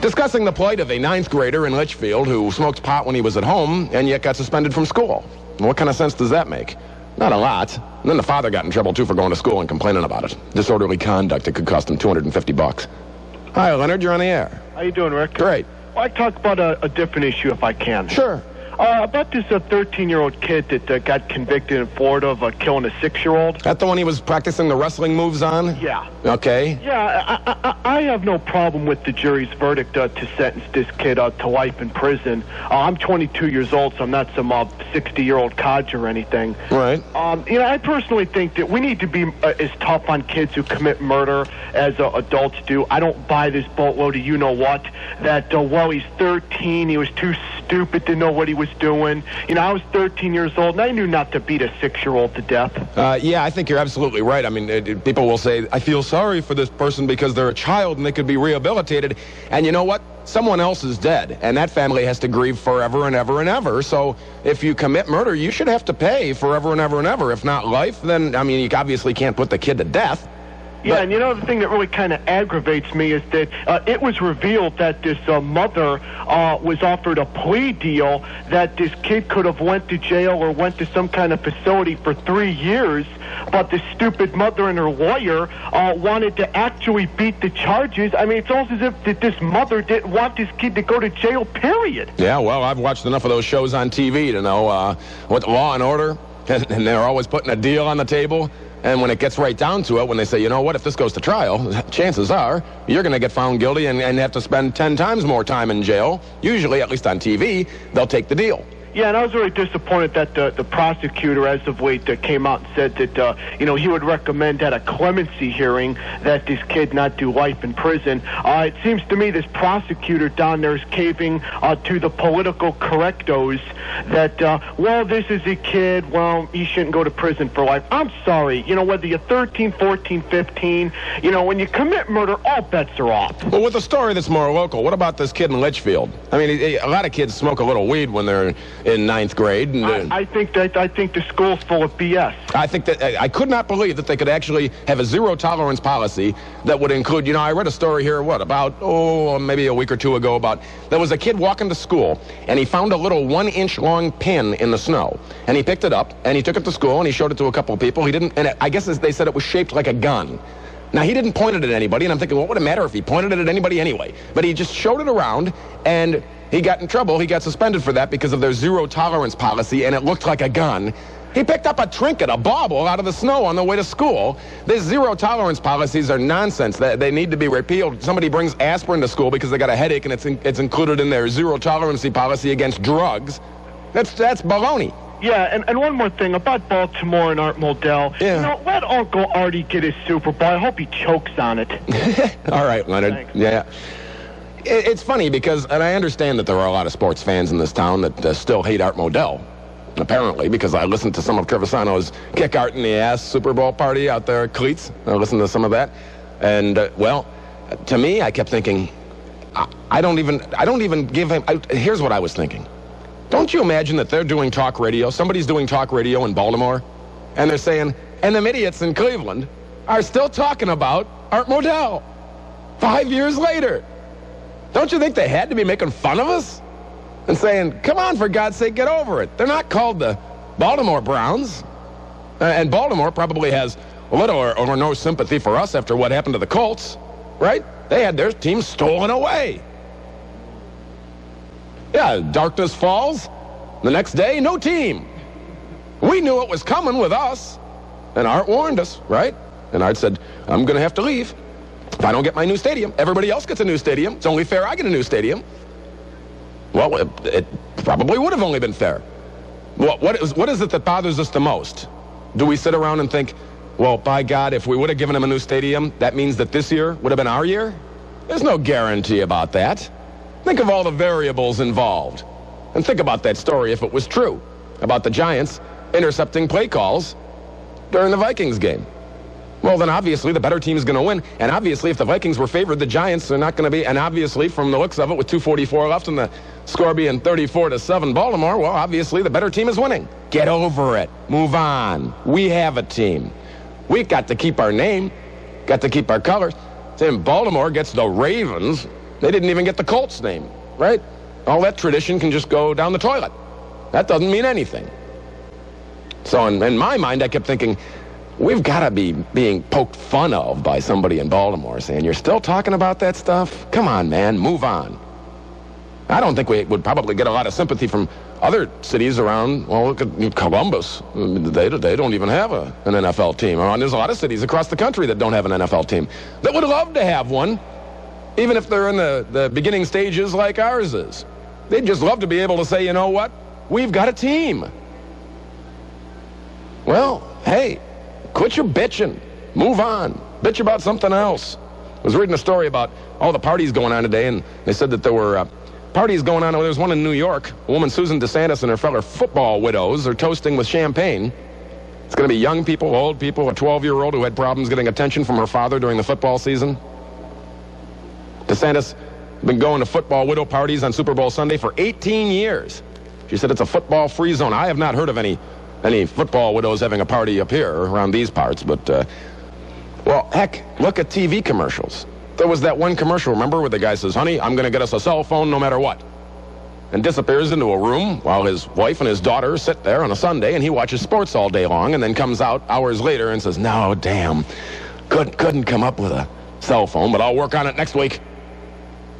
Discussing the plight of a 9th grader in Litchfield who smoked pot when he was at home and yet got suspended from school. What kind of sense does that make? Not a lot. And then the father got in trouble, too, for going to school and complaining about it. Disorderly conduct that could cost him $250. Hi, Leonard. You're on the air. How you doing, Rick? Great. Well, I'd talk about a different issue if I can. Sure. About this 13-year-old kid that got convicted in Florida of killing a 6-year-old. That the one he was practicing the wrestling moves on? Yeah. Okay. Yeah, I have no problem with the jury's verdict to sentence this kid to life in prison. I'm 22 years old, so I'm not some 60-year-old codger or anything. Right. I personally think that we need to be as tough on kids who commit murder as adults do. I don't buy this boatload of you-know-what, that, well, he's 13, he was too stupid to know what he was doing. I was 13 years old, and I knew not to beat a 6-year-old to death. Yeah, I think you're absolutely right. I mean, people will say, I feel sorry for this person because they're a child and they could be rehabilitated. And you know what? Someone else is dead, and that family has to grieve forever and ever and ever. So if you commit murder, you should have to pay forever and ever and ever. If not life, then, I mean, you obviously can't put the kid to death. Yeah, and the thing that really kind of aggravates me is that it was revealed that this mother was offered a plea deal that this kid could have went to jail or went to some kind of facility for 3 years, but the stupid mother and her lawyer wanted to actually beat the charges. I mean, it's almost as if this mother didn't want this kid to go to jail, period. Yeah, well, I've watched enough of those shows on TV to know what Law and Order, and they're always putting a deal on the table. And when it gets right down to it, when they say, you know what, if this goes to trial, chances are you're going to get found guilty and have to spend 10 times more time in jail. Usually, at least on TV, they'll take the deal. Yeah, and I was really disappointed that the prosecutor, as of late, came out and said that, he would recommend at a clemency hearing that this kid not do life in prison. It seems to me this prosecutor down there is caving to the political correctos that, well, this is a kid, well, he shouldn't go to prison for life. I'm sorry, whether you're 13, 14, 15, when you commit murder, all bets are off. Well, with a story that's more local, what about this kid in Litchfield? I mean, a lot of kids smoke a little weed when they're in 9th grade. And, I think the school's full of BS. I think that I could not believe that they could actually have a zero-tolerance policy that would include, I read a story here, about maybe a week or two ago, about there was a kid walking to school, and he found a little 1-inch-long pin in the snow, and he picked it up, and he took it to school, and he showed it to a couple of people. He didn't, and I guess they said it was shaped like a gun. Now, he didn't point it at anybody, and I'm thinking, what would it matter if he pointed it at anybody anyway? But he just showed it around, and he got in trouble. He got suspended for that because of their zero-tolerance policy, and it looked like a gun. He picked up a trinket, a bauble, out of the snow on the way to school. These zero-tolerance policies are nonsense. They need to be repealed. Somebody brings aspirin to school because they got a headache, and it's included in their zero-tolerance policy against drugs. That's baloney. Yeah, and one more thing about Baltimore and ART MODELL. Yeah. Let Uncle Artie get his Super Bowl. I hope he chokes on it. All right, Leonard. Thanks. Yeah. It's funny because, and I understand that there are a lot of sports fans in this town that still hate ART MODELL, apparently, because I listened to some of Trevisano's kick Art in the ass Super Bowl party out there at Cleats. I listened to some of that. And, well, to me, I kept thinking, I don't even give him, here's what I was thinking. Don't you imagine that they're doing talk radio, somebody's doing talk radio in Baltimore, and they're saying, and them idiots in Cleveland are still talking about ART MODELL 5 years later. Don't you think they had to be making fun of us? And saying, come on, for God's sake, get over it. They're not called the Baltimore Browns. And Baltimore probably has little or no sympathy for us after what happened to the Colts, right? They had their team stolen away. Yeah, darkness falls. The next day, no team. We knew it was coming with us. And Art warned us, right? And Art said, I'm going to have to leave. If I don't get my new stadium, everybody else gets a new stadium. It's only fair I get a new stadium. Well, it probably would have only been fair. What is it that bothers us the most? Do we sit around and think, well, by God, if we would have given him a new stadium, that means that this year would have been our year? There's no guarantee about that. Think of all the variables involved. And think about that story if it was true, about the Giants intercepting play calls during the Vikings game. Well, then obviously the better team is going to win. And obviously if the Vikings were favored, the Giants are not going to be. And obviously from the looks of it, with 2:44 left and the score being 34-7 Baltimore, well, obviously the better team is winning. Get over it. Move on. We have a team. We've got to keep our name, got to keep our colors. Then Baltimore gets the Ravens, They didn't even get the Colts name, right? All that tradition can just go down the toilet. That doesn't mean anything. So in my mind, I kept thinking, we've got to be being poked fun of by somebody in Baltimore saying, you're still talking about that stuff? Come on, man, move on. I don't think we would probably get a lot of sympathy from other cities around. Well, look at Columbus. They don't even have an NFL team. There's a lot of cities across the country that don't have an NFL team that would love to have one, even if they're in the beginning stages like ours is. They'd just love to be able to say, you know what? We've got a team. Well, hey, quit your bitching. Move on. Bitch about something else. I was reading a story about all the parties going on today, and they said that there were parties going on. There was one in New York. A woman, Susan DeSantis, and her fellow football widows are toasting with champagne. It's going to be young people, old people, a 12-year-old who had problems getting attention from her father during the football season. DeSantis has been going to football widow parties on Super Bowl Sunday for 18 years. She said it's a football-free zone. I have not heard of any football widows having a party up here around these parts, but, well, heck, look at TV commercials. There was that one commercial, remember, where the guy says, honey, I'm going to get us a cell phone no matter what, and disappears into a room while his wife and his daughter sit there on a Sunday, and he watches sports all day long, and then comes out hours later and says, no, damn, couldn't come up with a cell phone, but I'll work on it next week.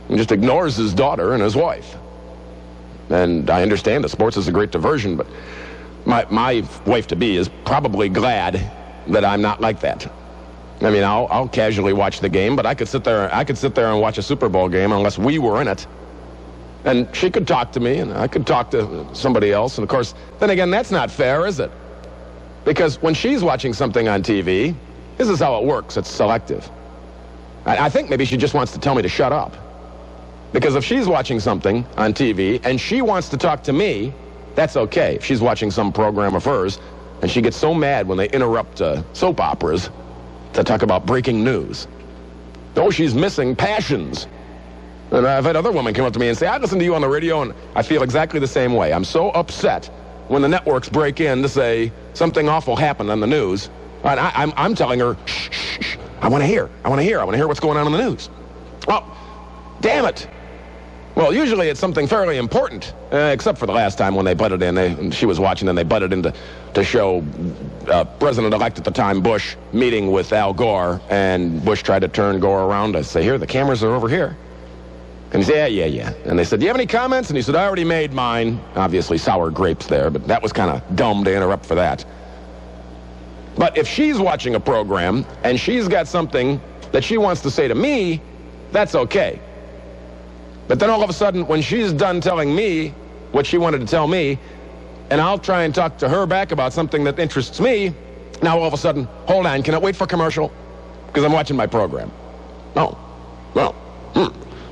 And just ignores his daughter and his wife. And I understand that sports is a great diversion, but my wife-to-be is probably glad that I'm not like that. I mean, I'll casually watch the game, but I could sit there and watch a Super Bowl game unless we were in it. And she could talk to me, and I could talk to somebody else. And, of course, then again, that's not fair, is it? Because when she's watching something on TV, this is how it works. It's selective. I think maybe she just wants to tell me to shut up. Because if she's watching something on TV and she wants to talk to me, that's okay. If she's watching some program of hers and she gets so mad when they interrupt soap operas to talk about breaking news. Oh, she's missing passions. And I've had other women come up to me and say, I listen to you on the radio and I feel exactly the same way. I'm so upset when the networks break in to say something awful happened on the news. And I'm telling her, shh, shh, shh. I want to hear what's going on in the news. Oh, damn it. Well, usually it's something fairly important, except for the last time when they butted in. She was watching and they butted in to show President-elect at the time, Bush, meeting with Al Gore, and Bush tried to turn Gore around to say, here, the cameras are over here. And he said, yeah. And they said, do you have any comments? And he said, I already made mine. Obviously, sour grapes there, but that was kind of dumb to interrupt for that. But if she's watching a program and she's got something that she wants to say to me, that's okay. But then all of a sudden, when she's done telling me what she wanted to tell me, and I'll try and talk to her back about something that interests me, now all of a sudden, hold on, can I wait for commercial? Because I'm watching my program. Oh, well,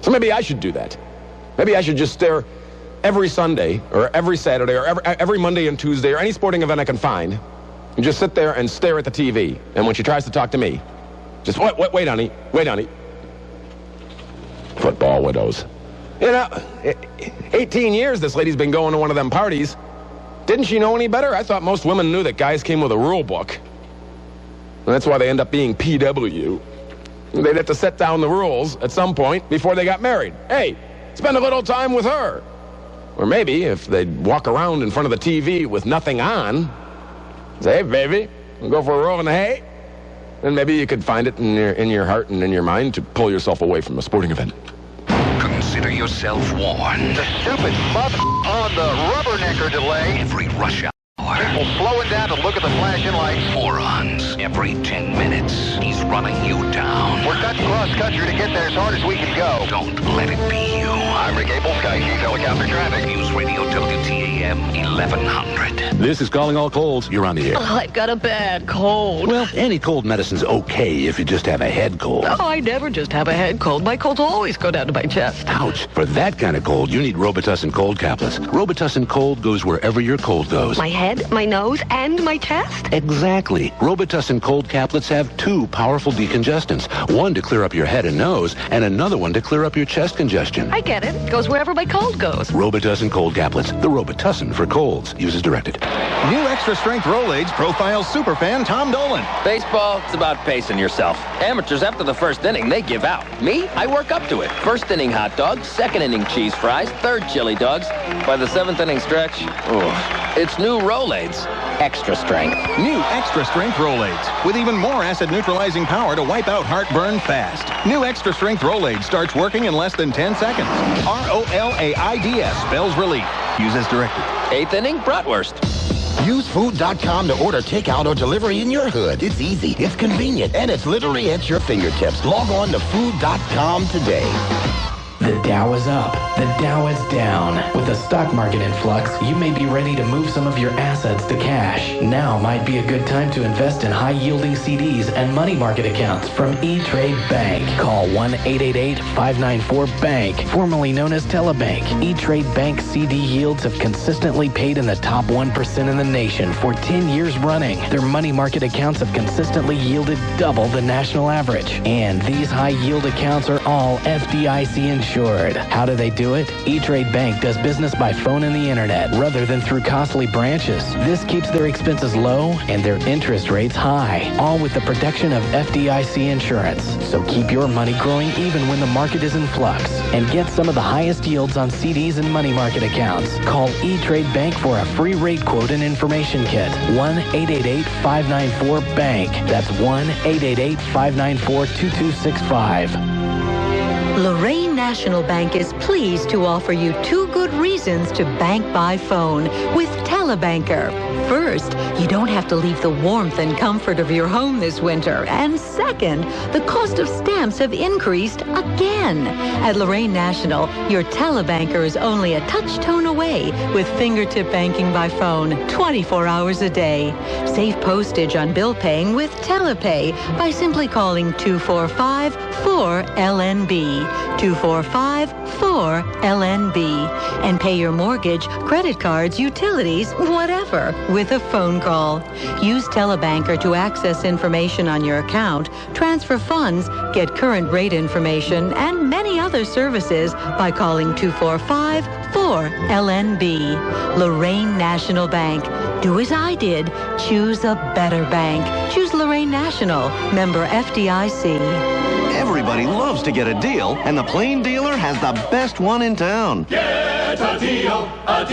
So maybe I should do that. Maybe I should just stare every Sunday, or every Saturday, or every Monday and Tuesday, or any sporting event I can find, and just sit there and stare at the TV. And when she tries to talk to me, just wait, honey. Football widows. You know, 18 years this lady's been going to one of them parties. Didn't she know any better? I thought most women knew that guys came with a rule book. And that's why they end up being PW. They'd have to set down the rules at some point before they got married. Hey, spend a little time with her. Or maybe if they'd walk around in front of the TV with nothing on, say, hey, baby, we'll go for a roll in the hay. And maybe you could find it in your heart and in your mind to pull yourself away from a sporting event. Consider yourself warned. The stupid mother on the rubbernecker delay. Every rush hour. People slowing down to look at the flashing lights. Morons. Every 10 minutes, he's running you down. We're cutting cross country to get there as hard as we can go. Don't let it be you. I'm Rick Abel, Sky Chief Helicopter Traffic. News Radio WTAM 1100. This is Calling All Colds. You're on the air. Oh, I've got a bad cold. Well, any cold medicine's okay if you just have a head cold. Oh, I never just have a head cold. My colds always go down to my chest. Ouch. For that kind of cold, you need Robitussin Cold Caplets. Robitussin Cold goes wherever your cold goes. My head, my nose, and my chest? Exactly. Robitussin Cold Caplets have two powerful decongestants. One to clear up your head and nose, and another one to clear up your chest congestion. I get it. goes wherever my cold goes. Robitussin cold caplets. The Robitussin for colds. Use as directed. New extra-strength Rolaids profiles superfan Tom Dolan. Baseball, it's about pacing yourself. Amateurs, after the first inning, they give out. Me, I work up to it. First inning hot dogs, second inning cheese fries, third chili dogs. By the seventh inning stretch, it's new Rolaids. Extra strength. New extra-strength Rolaids with even more acid-neutralizing power to wipe out heartburn fast. New extra-strength Rolaids starts working in less than 10 seconds. R-O-L-A-I-D-S spells relief. Use as directed. Eighth inning, bratwurst. Use food.com to order takeout or delivery in your hood. It's easy, it's convenient, and it's literally at your fingertips. Log on to food.com today. The Dow is up. The Dow is down. With the stock market in flux, you may be ready to move some of your assets to cash. Now might be a good time to invest in high-yielding CDs and money market accounts from E-Trade Bank. Call 1-888-594-BANK, formerly known as Telebank. E-Trade Bank CD yields have consistently paid in the top 1% in the nation for 10 years running. Their money market accounts have consistently yielded double the national average. And these high-yield accounts are all FDIC insured. How do they do it? E-Trade Bank does business by phone and the internet rather than through costly branches. This keeps their expenses low and their interest rates high, all with the protection of FDIC insurance. So keep your money growing even when the market is in flux and get some of the highest yields on CDs and money market accounts. Call E-Trade Bank for a free rate quote and information kit. 1-888-594-BANK. That's 1-888-594-2265. Lorraine National Bank is pleased to offer you 2 good reasons to bank by phone with Telebanker. First, you don't have to leave the warmth and comfort of your home this winter. And second, the cost of stamps have increased again. At Lorraine National, your Telebanker is only a touch tone away with fingertip banking by phone 24 hours a day. Save postage on bill paying with Telepay by simply calling 245-4LNB. 245-4LNB. And pay your mortgage, credit cards, utilities, whatever, with a phone call. Use Telebanker to access information on your account, transfer funds, get current rate information, and many other services by calling 245-4LNB. Lorraine National Bank. Do as I did. Choose a better bank. Choose Lorraine National. Member FDIC. Everybody loves to get a deal, and the Plain Dealer has the best one in town. Get a deal, a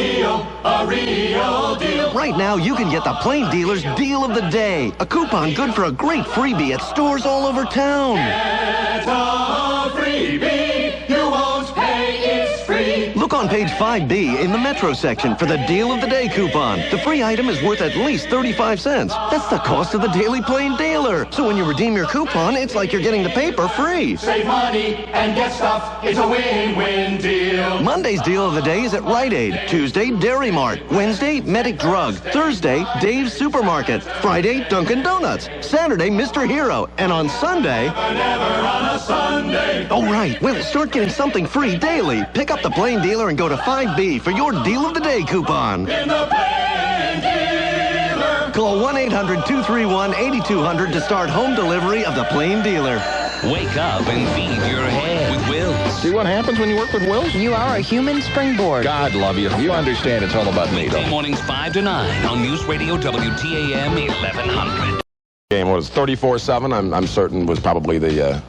real deal. Right now, you can get the Plain Dealer's Deal of the Day, a coupon good for a great freebie at stores all over town. Get a freebie, you won't pay, it's free. Look on page 5B in the Metro section for the Deal of the Day coupon. The free item is worth at least 35 cents. That's the cost of the Daily Plain Dealer. So when you redeem your coupon, it's like you're getting the paper free. Save money and get stuff. It's a win-win deal. Monday's Deal of the Day is at Rite Aid. Tuesday, Dairy Mart. Wednesday, Medic Drug. Thursday, Dave's Supermarket. Friday, Dunkin' Donuts. Saturday, Mr. Hero. And on Sunday... Never on a Sunday. Oh, right. Well, start getting something free daily. Pick up the Plain Dealer and go to 5B for your Deal of the Day coupon. In the Plain Dealer. Call 1-800-231-8200 to start home delivery of the Plain Dealer. Wake up and feed your head with Wills. See what happens when you work with Wills? You are a human springboard. God love you. You understand it's all about me, though. Weekday mornings 5 to 9 on News Radio WTAM 1100. Game was 34-7. I'm certain was probably the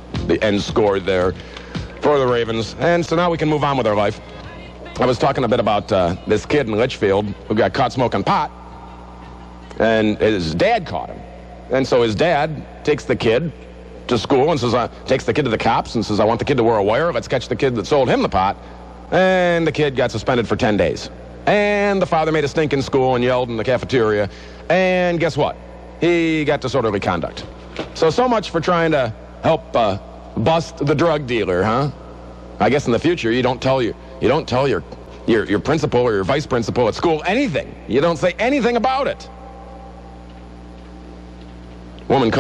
end score there for the Ravens. And so now we can move on with our life. I was talking a bit about this kid in Litchfield who got caught smoking pot, and his dad caught him. And so his dad takes the kid to school and says, takes the kid to the cops and says, I want the kid to wear a wire. Let's catch the kid that sold him the pot. And the kid got suspended for 10 days. And the father made a stink in school and yelled in the cafeteria. And guess what? He got disorderly conduct. So much for trying to help bust the drug dealer, huh? I guess in the future you don't tell your principal or your vice principal at school anything. You don't say anything about it. Woman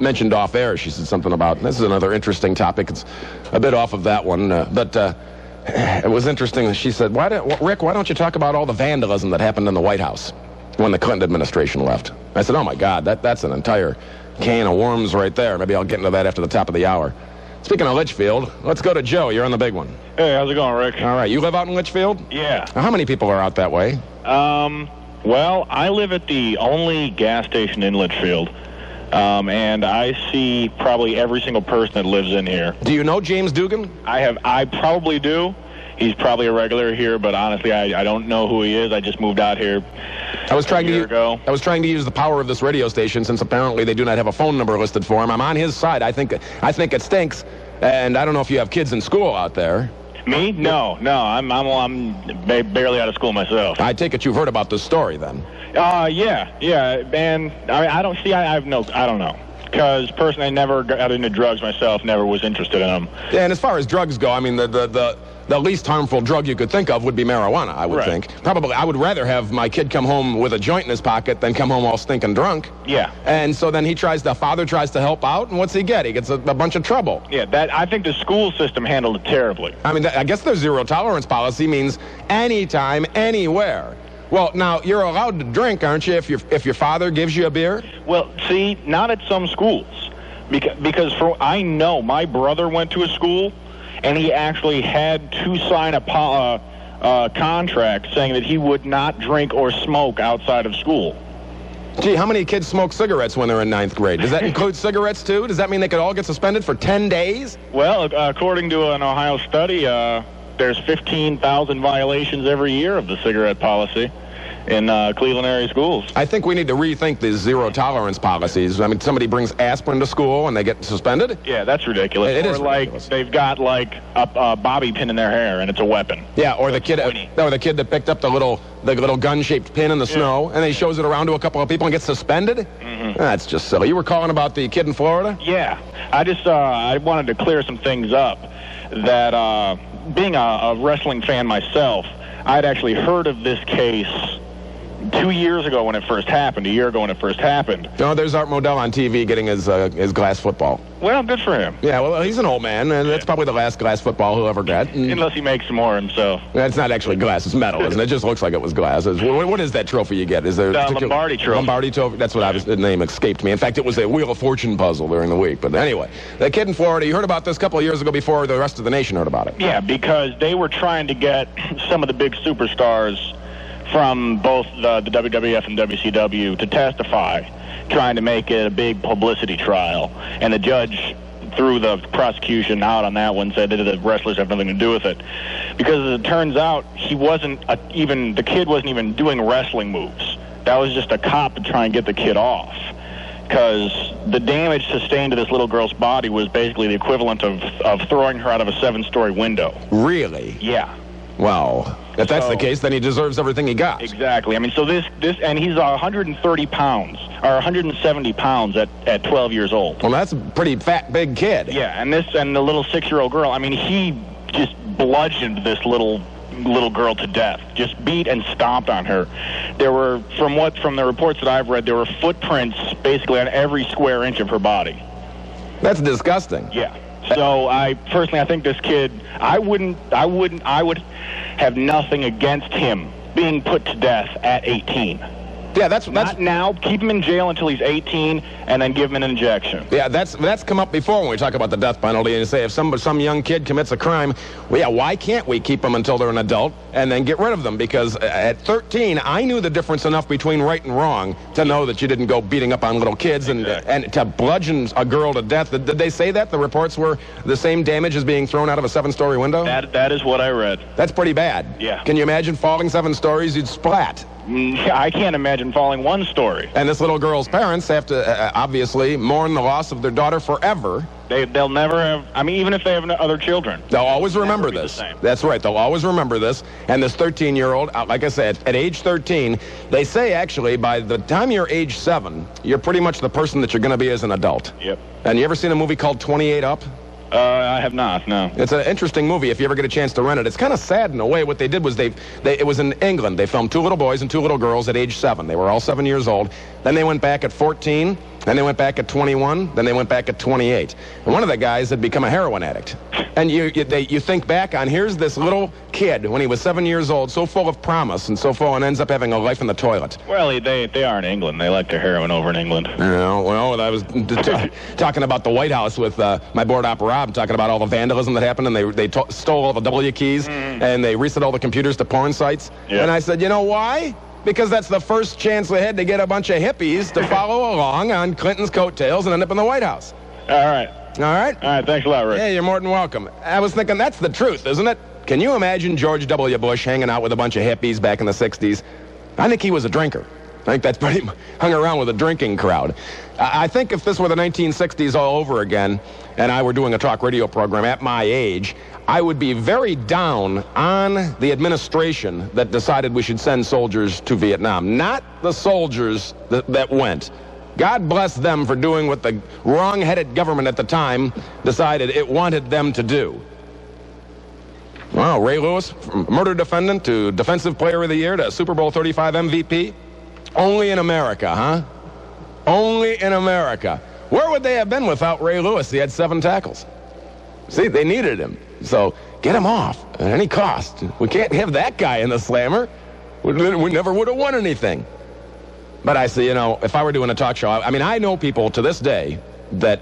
mentioned off air. She said something about, this is another interesting topic. It's a bit off of that one, but it was interesting. She said, Rick, why don't you talk about all the vandalism that happened in the White House when the Clinton administration left? I said, oh my God, that's an entire can of worms right there. Maybe I'll get into that after the top of the hour. Speaking of Litchfield, let's go to Joe. You're on the big one. Hey, how's it going, Rick? All right. You live out in Litchfield? Yeah. How many people are out that way? Well, I live at the only gas station in Litchfield, and I see probably every single person that lives in here. Do you know James Dugan? I probably do. He's probably a regular here, but honestly, I don't know who he is. I just moved out here I was trying to use the power of this radio station, since apparently they do not have a phone number listed for him. I'm on his side. I think it stinks, and I don't know if you have kids in school out there. Me? No. I'm barely out of school myself. I take it you've heard about this story, then. Yeah. And I don't know. Because personally, I never got into drugs myself. Never was interested in them. Yeah, and as far as drugs go, I mean, the least harmful drug you could think of would be marijuana, I would think. Probably, I would rather have my kid come home with a joint in his pocket than come home all stinking drunk. Yeah. And so then father tries to help out, and what's he get? He gets a bunch of trouble. Yeah, I think the school system handled it terribly. I mean, I guess their zero tolerance policy means anytime, anywhere. Well, now, you're allowed to drink, aren't you, if your father gives you a beer? Well, see, not at some schools. Because I know my brother went to a school, and he actually had to sign a contract saying that he would not drink or smoke outside of school. Gee, how many kids smoke cigarettes when they're in 9th grade? Does that include cigarettes, too? Does that mean they could all get suspended for 10 days? Well, according to an Ohio study, there's 15,000 violations every year of the cigarette policy in Cleveland area schools. I think we need to rethink these zero tolerance policies. I mean, somebody brings aspirin to school and they get suspended? Yeah, that's ridiculous. It is like ridiculous. They've got like a bobby pin in their hair and it's a weapon. Yeah, or the kid that picked up the little gun-shaped pin in the snow and he shows it around to a couple of people and gets suspended? Mm-hmm. That's just silly. You were calling about the kid in Florida? Yeah. I wanted to clear some things up. That being a wrestling fan myself, I'd actually heard of this case 2 years ago when it first happened, a year ago when it first happened. No, there's Art Modell on TV getting his glass football. Well, good for him. Yeah, well, he's an old man, and that's probably the last glass football he'll ever get. Unless he makes some more himself. That's not actually glass, it's metal, isn't it? It just looks like it was glass. What is that trophy you get? Is there the Lombardi trophy. Lombardi trophy? That's what the name escaped me. In fact, it was a Wheel of Fortune puzzle during the week. But anyway, the kid in Florida, you heard about this a couple of years ago before the rest of the nation heard about it. Yeah, because they were trying to get some of the big superstars from both the WWF and WCW to testify, trying to make it a big publicity trial. And the judge threw the prosecution out on that one, said that the wrestlers have nothing to do with it. Because as it turns out, the kid wasn't even doing wrestling moves. That was just a cop to try and get the kid off. Because the damage sustained to this little girl's body was basically the equivalent of throwing her out of a 7-story window. Really? Yeah. Well, if that's the case, then he deserves everything he got. Exactly. I mean, so and he's 130 pounds, or 170 pounds at 12 years old. Well, that's a pretty fat, big kid. Yeah, and the little 6-year-old girl, I mean, he just bludgeoned this little girl to death, just beat and stomped on her. There were, from the reports that I've read, there were footprints basically on every square inch of her body. That's disgusting. Yeah. So I think this kid, I would have nothing against him being put to death at 18. Yeah, that's not now. Keep him in jail until he's 18, and then give him an injection. Yeah, that's come up before when we talk about the death penalty and say if some young kid commits a crime, well, yeah, why can't we keep them until they're an adult and then get rid of them? Because at 13, I knew the difference enough between right and wrong to know that you didn't go beating up on little kids and to bludgeon a girl to death. Did they say that? The reports were the same damage as being thrown out of a 7-story window? That is what I read. That's pretty bad. Yeah. Can you imagine falling 7 stories? You'd splat. I can't imagine falling 1 story. And this little girl's parents have to obviously mourn the loss of their daughter forever. They'll never have, I mean, even if they have other children. They'll always remember this. That's right. They'll always remember this. And this 13-year-old, like I said, at age 13, they say actually by the time you're age 7, you're pretty much the person that you're going to be as an adult. Yep. And you ever seen a movie called 28 Up? I have not, no. It's an interesting movie if you ever get a chance to rent it. It's kind of sad in a way. What they did was it was in England. They filmed 2 little boys and 2 little girls at age 7. They were all 7 years old. Then they went back at 14. Then they went back at 21. Then they went back at 28. And one of the guys had become a heroin addict. And you think back on, here's this little kid when he was 7 years old, so full of promise and so full, and ends up having a life in the toilet. Well, they are in England. They like their heroin over in England. Well, I was talking about the White House with my board operator. I'm talking about all the vandalism that happened, and they stole all the W keys, and they reset all the computers to porn sites. Yeah. And I said, you know why? Because that's the first chance they had to get a bunch of hippies to follow along on Clinton's coattails and end up in the White House. All right. All right? All right, thanks a lot, Rick. Yeah, you're more than welcome. I was thinking, that's the truth, isn't it? Can you imagine George W. Bush hanging out with a bunch of hippies back in the 60s? I think he was a drinker. I think that's pretty hung around with a drinking crowd. I think if this were the 1960s all over again, and I were doing a talk radio program at my age, I would be very down on the administration that decided we should send soldiers to Vietnam. Not the soldiers that went. God bless them for doing what the wrong-headed government at the time decided it wanted them to do. Wow, Ray Lewis, from murder defendant to Defensive Player of the Year to Super Bowl 35 MVP. Only in America, huh? Only in America. Where would they have been without Ray Lewis? He had 7 tackles. See, they needed him. So get him off at any cost. We can't have that guy in the slammer. We never would have won anything. But I say, you know, if I were doing a talk show, I mean, I know people to this day that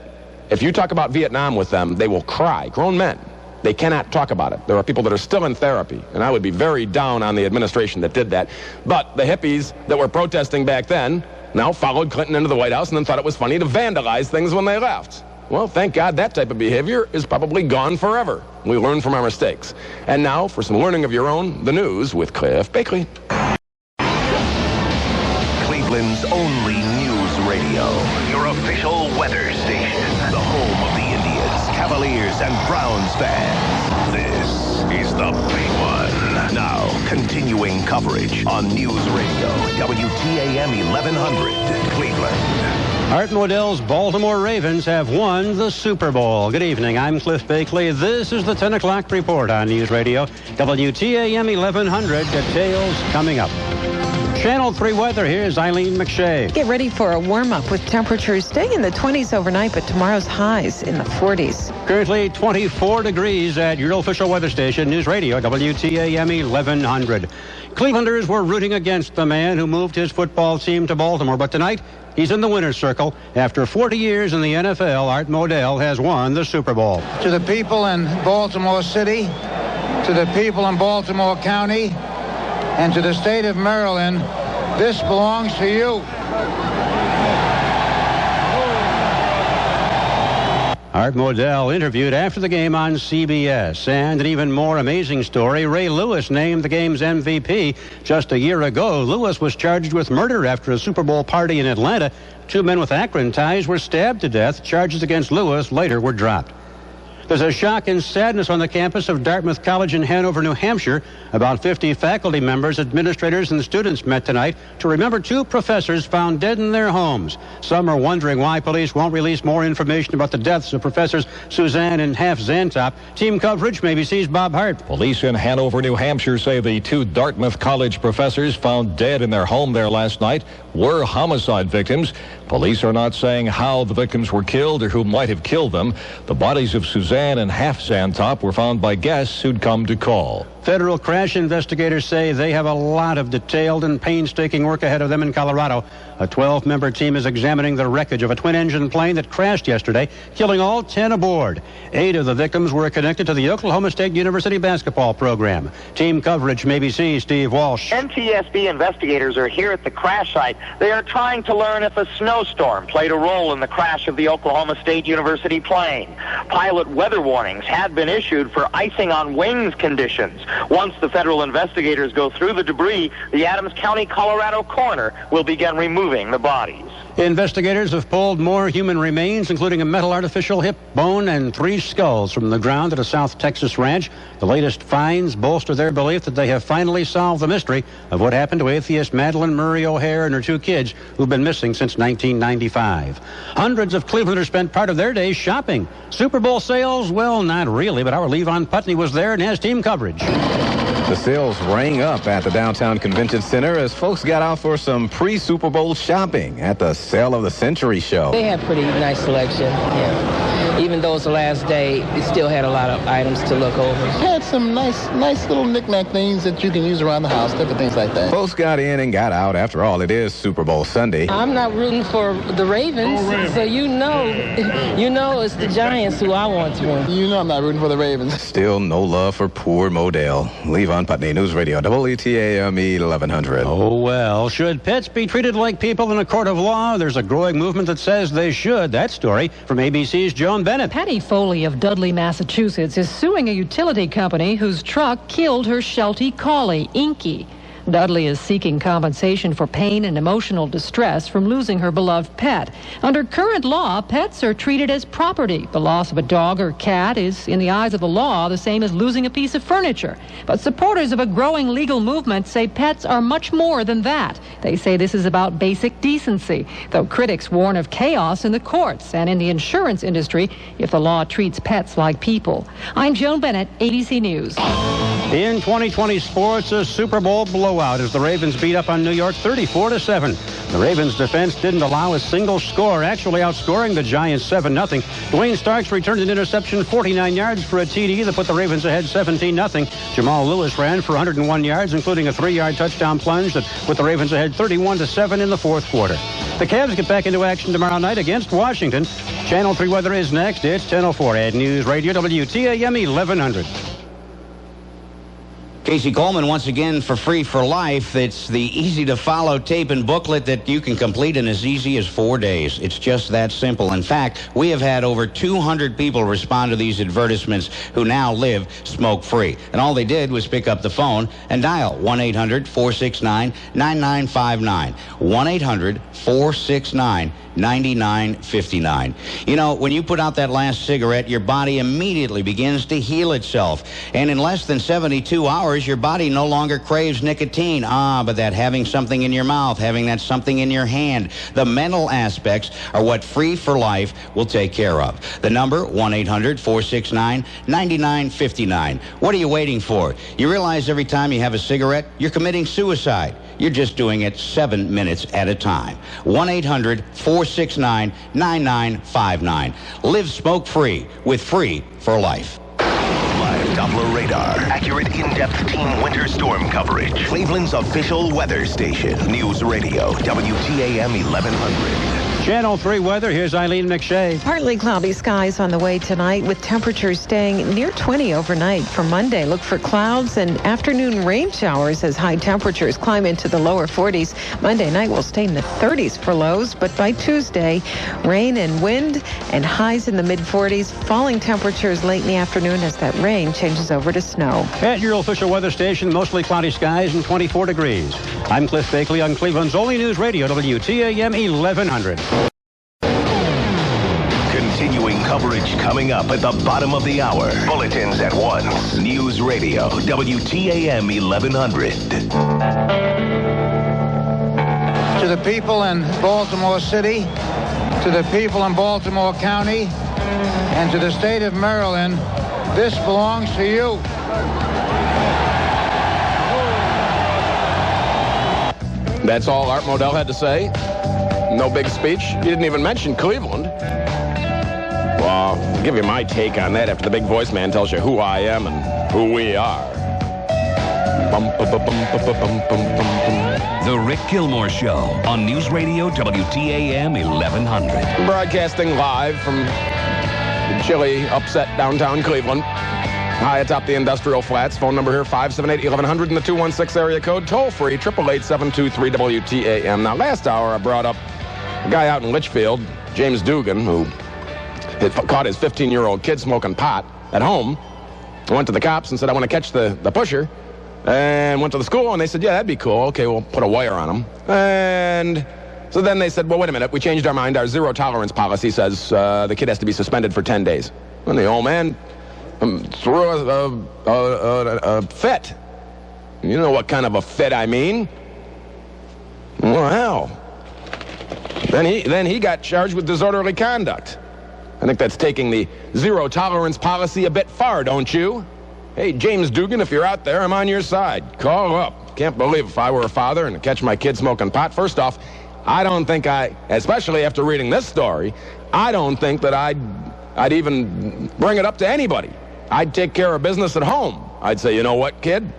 if you talk about Vietnam with them, they will cry. Grown men. They cannot talk about it. There are people that are still in therapy, and I would be very down on the administration that did that. But the hippies that were protesting back then now followed Clinton into the White House and then thought it was funny to vandalize things when they left. Well, thank God that type of behavior is probably gone forever. We learn from our mistakes. And now, for some learning of your own, the news with Cliff Bakley. Cleveland's only news radio. Your official weather station. The home of the Indians, Cavaliers, and Browns fans. This is the big one. Now, continuing coverage on News Radio, WTAM 1100, Cleveland. ART MODELL's Baltimore Ravens have won the Super Bowl. Good evening. I'm Cliff Bakley. This is the 10 o'clock report on News Radio, WTAM 1100. Details coming up. Channel 3 weather. Here's Eileen McShay. Get ready for a warm-up with temperatures staying in the 20s overnight, but tomorrow's highs in the 40s. Currently 24 degrees at your official weather station, News Radio, WTAM 1100. Clevelanders were rooting against the man who moved his football team to Baltimore, but tonight he's in the winner's circle. After 40 years in the NFL, Art Modell has won the Super Bowl. To the people in Baltimore City, to the people in Baltimore County, and to the state of Maryland, this belongs to you. Art Modell interviewed after the game on CBS. And an even more amazing story, Ray Lewis named the game's MVP. Just a year ago, Lewis was charged with murder after a Super Bowl party in Atlanta. 2 men with Akron ties were stabbed to death. Charges against Lewis later were dropped. There's a shock and sadness on the campus of Dartmouth College in Hanover, New Hampshire. About 50 faculty members, administrators, and students met tonight to remember 2 professors found dead in their homes. Some are wondering why police won't release more information about the deaths of Professors Suzanne and Half Zantop. Team coverage, ABC's Bob Hart. Police in Hanover, New Hampshire say the 2 Dartmouth College professors found dead in their home there last night were homicide victims. Police are not saying how the victims were killed or who might have killed them. The bodies of Suzanne and Half Zantop were found by guests who'd come to call. Federal crash investigators say they have a lot of detailed and painstaking work ahead of them in Colorado. A 12-member team is examining the wreckage of a twin-engine plane that crashed yesterday, killing all 10 aboard. 8 of the victims were connected to the Oklahoma State University basketball program. Team coverage from ABC, Steve Walsh. NTSB investigators are here at the crash site. They are trying to learn if a snowstorm played a role in the crash of the Oklahoma State University plane. Pilot weather warnings had been issued for icing on wings conditions. Once the federal investigators go through the debris, the Adams County, Colorado coroner will begin removing the bodies. Investigators have pulled more human remains, including a metal artificial hip bone and 3 skulls from the ground at a South Texas ranch. The latest finds bolster their belief that they have finally solved the mystery of what happened to atheist Madeline Murray O'Hare and her 2 kids who've been missing since 1995. Hundreds of Clevelanders spent part of their day shopping. Super Bowl sales? Well, not really, but our Levon Putney was there and has team coverage. The sales rang up at the downtown convention center as folks got out for some pre-Super Bowl shopping at the Sale of the Century show. They have pretty nice selection, yeah. even though it's the last day, it still had a lot of items to look over. Had some nice little knick-knack things that you can use around the house, different things like that. Folks got in and got out. After all, it is Super Bowl Sunday. I'm not rooting for the Ravens, so you know it's the Giants who I want to win. You know I'm not rooting for the Ravens. Still no love for poor Modell. Levon Putney, News Radio, WTAM 1100. Oh, well, should pets be treated like people in a court of law? There's a growing movement that says they should. That story from ABC's Joan Bennett. Patty Foley of Dudley, Massachusetts, is suing a utility company whose truck killed her Sheltie collie, Inky. Dudley is seeking compensation for pain and emotional distress from losing her beloved pet. Under current law, pets are treated as property. The loss of a dog or cat is, in the eyes of the law, the same as losing a piece of furniture. But supporters of a growing legal movement say pets are much more than that. They say this is about basic decency, though critics warn of chaos in the courts and in the insurance industry if the law treats pets like people. I'm Joan Bennett, ABC News. In 2020 sports, a Super Bowl blowout as the Ravens beat up on New York 34-7. The Ravens defense didn't allow a single score, actually outscoring the Giants 7-0. Dwayne Starks returned an interception 49 yards for a TD that put the Ravens ahead 17-0. Jamal Lewis ran for 101 yards, including a 3-yard touchdown plunge that put the Ravens ahead 31-7 in the fourth quarter. The Cavs get back into action tomorrow night against Washington. Channel 3 weather is next. It's 10:04 at News Radio WTAM 1100. Casey Coleman once again for free for life. It's the easy-to-follow tape and booklet that you can complete in as easy as 4 days. It's just that simple. In fact, we have had over 200 people respond to these advertisements who now live smoke-free. And all they did was pick up the phone and dial 1-800-469-9959. 1-800-469-9959. You know, when you put out that last cigarette, your body immediately begins to heal itself. And in less than 72 hours, your body no longer craves nicotine. But that having something in your mouth, having that something in your hand, the mental aspects are what Free for Life will take care of. The number, 1-800-469-9959. What are you waiting for? You realize every time you have a cigarette, you're committing suicide. You're just doing it 7 minutes at a time. 1-800-469-9959. Live smoke-free with Free for Life. Live Doppler radar. Accurate, in-depth team winter storm coverage. Cleveland's official weather station. News Radio, WTAM 1100. Channel 3 weather, here's Eileen McShay. Partly cloudy skies on the way tonight with temperatures staying near 20 overnight. For Monday, look for clouds and afternoon rain showers as high temperatures climb into the lower 40s. Monday night will stay in the 30s for lows, but by Tuesday, rain and wind and highs in the mid-40s. Falling temperatures late in the afternoon as that rain changes over to snow. At your official weather station, mostly cloudy skies and 24 degrees. I'm Cliff Bakley on Cleveland's only news radio, WTAM 1100. Continuing coverage coming up at the bottom of the hour. Bulletins at 1. News Radio, WTAM 1100. To the people in Baltimore City, to the people in Baltimore County, and to the state of Maryland, this belongs to you. That's all Art Modell had to say. No big speech. He didn't even mention Cleveland. Well, I'll give you my take on that after the big voice man tells you who I am and who we are. The Rick Gilmour Show on News Radio WTAM 1100. Broadcasting live from the chilly, upset downtown Cleveland. High atop the industrial flats. Phone number here, 578-1100 in the 216 area code. Toll free, 888-723-WTAM. Now, last hour I brought up a guy out in Litchfield, James Dugan, who had caught his 15-year-old kid smoking pot at home. I went to the cops and said, I want to catch the pusher. And went to the school, and they said, yeah, that'd be cool. Okay, we'll put a wire on him. And so then they said, well, wait a minute. We changed our mind. Our zero-tolerance policy says the kid has to be suspended for 10 days. And the old man threw a fit. You know what kind of a fit I mean? Well, hell. Then he got charged with disorderly conduct. I think that's taking the zero-tolerance policy a bit far, don't you? Hey, James Dugan, if you're out there, I'm on your side. Call up. Can't believe if I were a father and catch my kid smoking pot. First off, I don't think especially after reading this story, I don't think that I'd I'd even bring it up to anybody. I'd take care of business at home. I'd say, you know what, kid?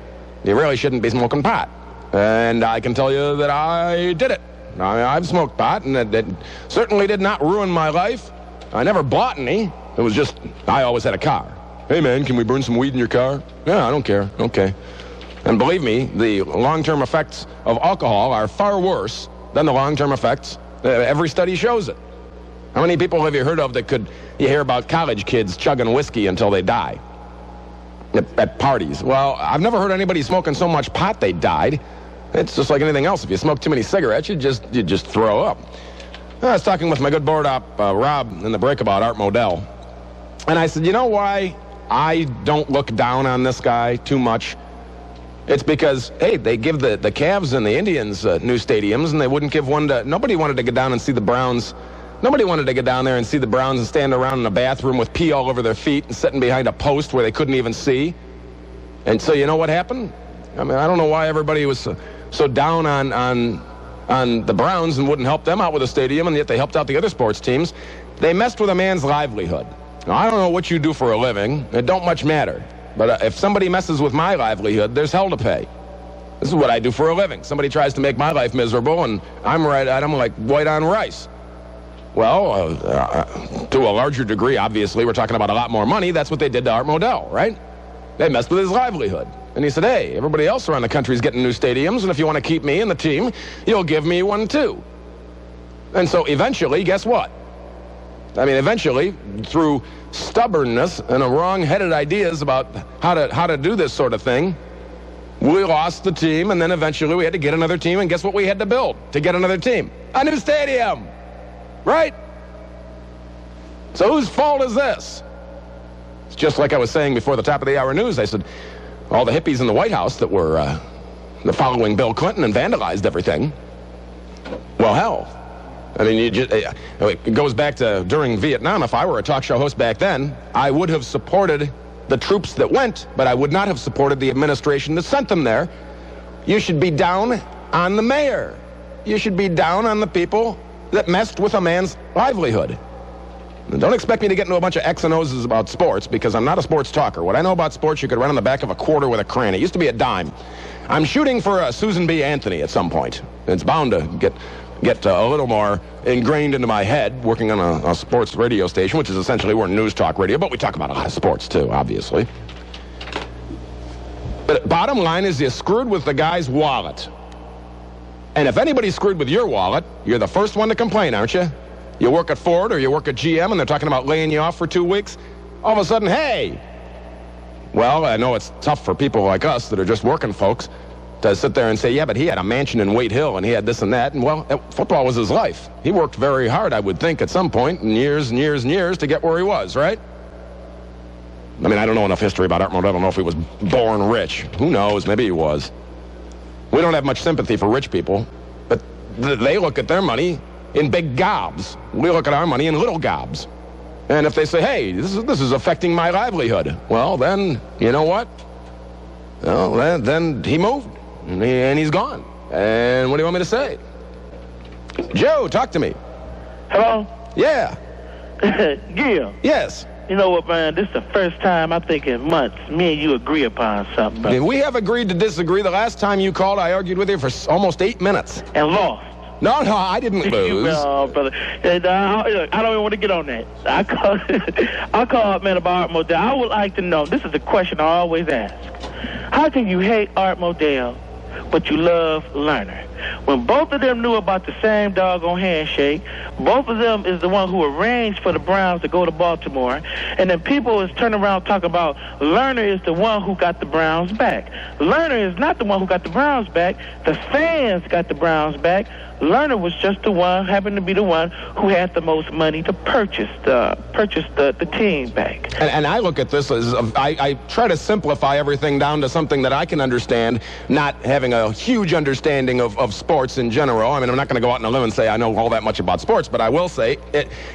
You really shouldn't be smoking pot. And I can tell you that I did it. I've smoked pot, and it certainly did not ruin my life. I never bought any. It was just, I always had a car. Hey, man, can we burn some weed in your car? Yeah, I don't care. Okay. And believe me, the long-term effects of alcohol are far worse than the long-term effects. Every study shows it. How many people have you heard of that you hear about college kids chugging whiskey until they die at parties? Well, I've never heard anybody smoking so much pot they died. It's just like anything else. If you smoke too many cigarettes, you just throw up. I was talking with my good board op, Rob, in the break about Art Modell. And I said, you know why I don't look down on this guy too much? It's because, hey, they give the Cavs and the Indians new stadiums, and they wouldn't give one to... Nobody wanted to get down and see the Browns. Nobody wanted to get down there and see the Browns and stand around in a bathroom with pee all over their feet and sitting behind a post where they couldn't even see. And so you know what happened? I mean, I don't know why everybody was so down on the Browns and wouldn't help them out with a stadium, and yet they helped out the other sports teams. They messed with a man's livelihood. Now, I don't know what you do for a living. It don't much matter. But if somebody messes with my livelihood, there's hell to pay. This is what I do for a living. Somebody tries to make my life miserable, and I'm like white on rice. Well, to a larger degree, obviously, we're talking about a lot more money. That's what they did to Art Modell, right? They messed with his livelihood. And he said, hey, everybody else around the country is getting new stadiums, and if you want to keep me in the team, you'll give me one too. And so eventually, guess what? I mean, eventually, through stubbornness and wrong-headed ideas about how to do this sort of thing, we lost the team, and then eventually we had to get another team, and guess what we had to build to get another team? A new stadium, right? So whose fault is this? It's just like I was saying before the top of the hour news. I said, all the hippies in the White House that were following Bill Clinton and vandalized everything. Well, hell. I mean, it goes back to during Vietnam. If I were a talk show host back then, I would have supported the troops that went, but I would not have supported the administration that sent them there. You should be down on the mayor. You should be down on the people that messed with a man's livelihood. And don't expect me to get into a bunch of X and O's about sports, because I'm not a sports talker. What I know about sports, you could run on the back of a quarter with a crayon. It used to be a dime. I'm shooting for Susan B. Anthony at some point. It's bound to get a little more ingrained into my head, working on a sports radio station, which is essentially we're news talk radio, but we talk about a lot of sports too, obviously. But bottom line is you screwed with the guy's wallet. And if anybody's screwed with your wallet, you're the first one to complain, aren't you? You work at Ford or you work at GM and they're talking about laying you off for 2 weeks. All of a sudden, hey! Well, I know it's tough for people like us that are just working folks to sit there and say, yeah, but he had a mansion in Wade Hill and he had this and that. And, well, football was his life. He worked very hard, I would think, at some point, and years and years and years to get where he was, right? I mean, I don't know enough history about Art Modell. I don't know if he was born rich. Who knows? Maybe he was. We don't have much sympathy for rich people, but they look at their money in big gobs. We look at our money in little gobs. And if they say, hey, this is affecting my livelihood, well, then, you know what? Well, then he moved, and he's gone. And what do you want me to say? Joe, talk to me. Hello? Yeah. Gil. Yes. You know what, man? This is the first time, I think, in months, me and you agree upon something. Brother. We have agreed to disagree. The last time you called, I argued with you for almost 8 minutes. And lost. No, I didn't lose. No, brother. I don't even want to get on that. I called, man, about Art Modell. I would like to know, this is a question I always ask. How can you hate Art Modell, but you love Lerner? When both of them knew about the same doggone handshake, both of them is the one who arranged for the Browns to go to Baltimore, and then people is turning around talking about Lerner is the one who got the Browns back. Lerner is not the one who got the Browns back. The fans got the Browns back. Lerner was just the one, happened to be the one who had the most money to purchase the team back. And I look at this as, I try to simplify everything down to something that I can understand, not having a huge understanding of sports in general. I mean, I'm not going to go out on a limb and say I know all that much about sports, but I will say,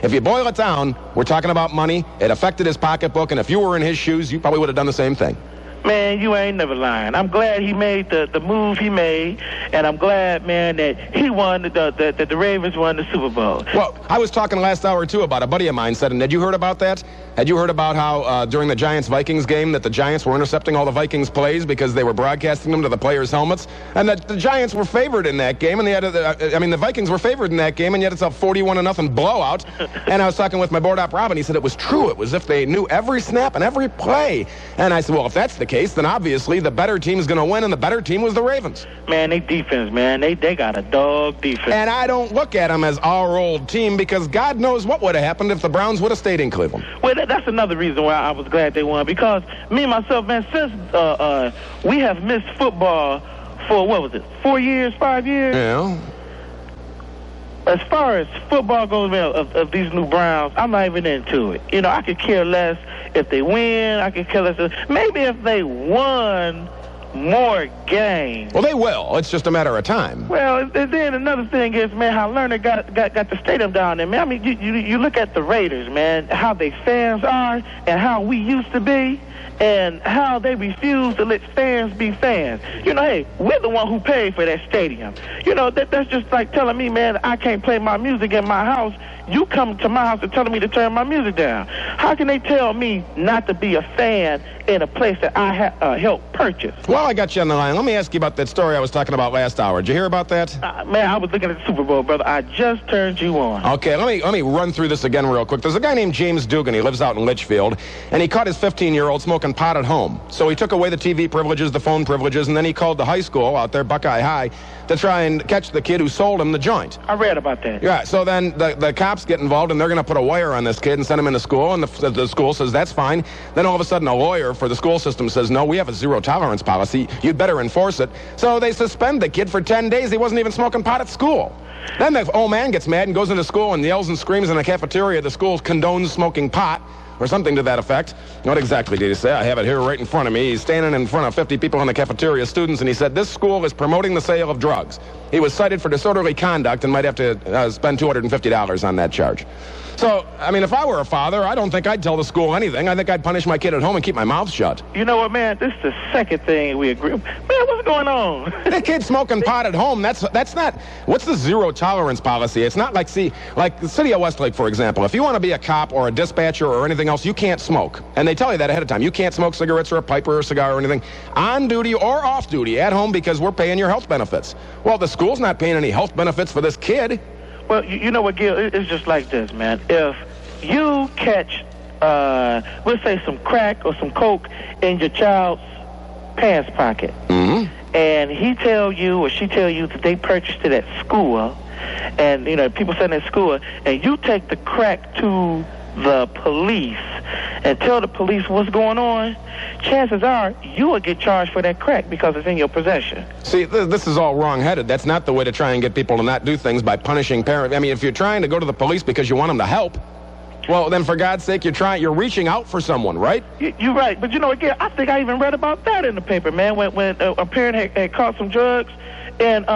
if you boil it down, we're talking about money. It affected his pocketbook, and if you were in his shoes, you probably would have done the same thing. Man, you ain't never lying. I'm glad he made the move he made, and I'm glad, man, that he won, that the Ravens won the Super Bowl. Well, I was talking last hour, too, about a buddy of mine said, and had you heard about that? Had you heard about how during the Giants-Vikings game that the Giants were intercepting all the Vikings plays because they were broadcasting them to the players' helmets? And that the Giants were favored in that game, and the Vikings were favored in that game, and yet it's a 41-0 blowout. And I was talking with my board op, Rob, and he said it was true. It was as if they knew every snap and every play. And I said, well, if that's the case, then obviously the better team is going to win, and the better team was the Ravens. Man, they defense, man. They got a dog defense. And I don't look at them as our old team because God knows what would have happened if the Browns would have stayed in Cleveland. Well, that's another reason why I was glad they won, because me and myself, man, since we have missed football for, 4 years, 5 years? Yeah. As far as football goes, man, of these new Browns, I'm not even into it. You know, I could care less if they win. I could care less. Maybe if they won more games. Well, they will. It's just a matter of time. Well, and then another thing is, man, how Lerner got the stadium down there, man. I mean, you look at the Raiders, man, how they fans are and how we used to be, and how they refuse to let fans be fans. You know, hey, we're the one who paid for that stadium. You know, that's just like telling me, man, I can't play my music in my house. You come to my house and telling me to turn my music down. How can they tell me not to be a fan in a place that I helped purchase? Well, I got you on the line. Let me ask you about that story I was talking about last hour. Did you hear about that? Man, I was looking at the Super Bowl, brother. I just turned you on. Okay, let me run through this again real quick. There's a guy named James Dugan. He lives out in Litchfield, and he caught his 15-year-old smoking pot at home. So he took away the TV privileges, the phone privileges, and then he called the high school out there, Buckeye High, to try and catch the kid who sold him the joint. I read about that. Yeah, so then the cops get involved, and they're going to put a wire on this kid and send him into school, and the school says that's fine. Then all of a sudden a lawyer for the school system says, no, we have a zero-tolerance policy. You'd better enforce it. So they suspend the kid for 10 days. He wasn't even smoking pot at school. Then the old man gets mad and goes into school and yells and screams in the cafeteria the school condones smoking pot, or something to that effect. What exactly did he say? I have it here right in front of me. He's standing in front of 50 people in the cafeteria, students, and he said, this school is promoting the sale of drugs. He was cited for disorderly conduct and might have to spend $250 on that charge. So, I mean, if I were a father, I don't think I'd tell the school anything. I think I'd punish my kid at home and keep my mouth shut. You know what, man? This is the second thing we agree. Man, what's going on? The kid smoking pot at home, that's not... What's the zero-tolerance policy? It's not like the city of Westlake, for example. If you want to be a cop or a dispatcher or anything else, you can't smoke. And they tell you that ahead of time. You can't smoke cigarettes or a pipe or a cigar or anything on duty or off duty at home because we're paying your health benefits. Well, the school's not paying any health benefits for this kid. Well, you know what, Gil? It's just like this, man. If you catch, we'll say some crack or some coke in your child's pants pocket, and he tell you or she tell you that they purchased it at school, and, you know, people sitting at school, and you take the crack to the police and tell the police what's going on, chances are you will get charged for that crack because it's in your possession. See, this is all wrong-headed. That's not the way to try and get people to not do things by punishing parents. I mean, if you're trying to go to the police because you want them to help, well, then for God's sake, you're reaching out for someone, right? You're right. But, you know, again, I think I even read about that in the paper, man, when a parent had caught some drugs and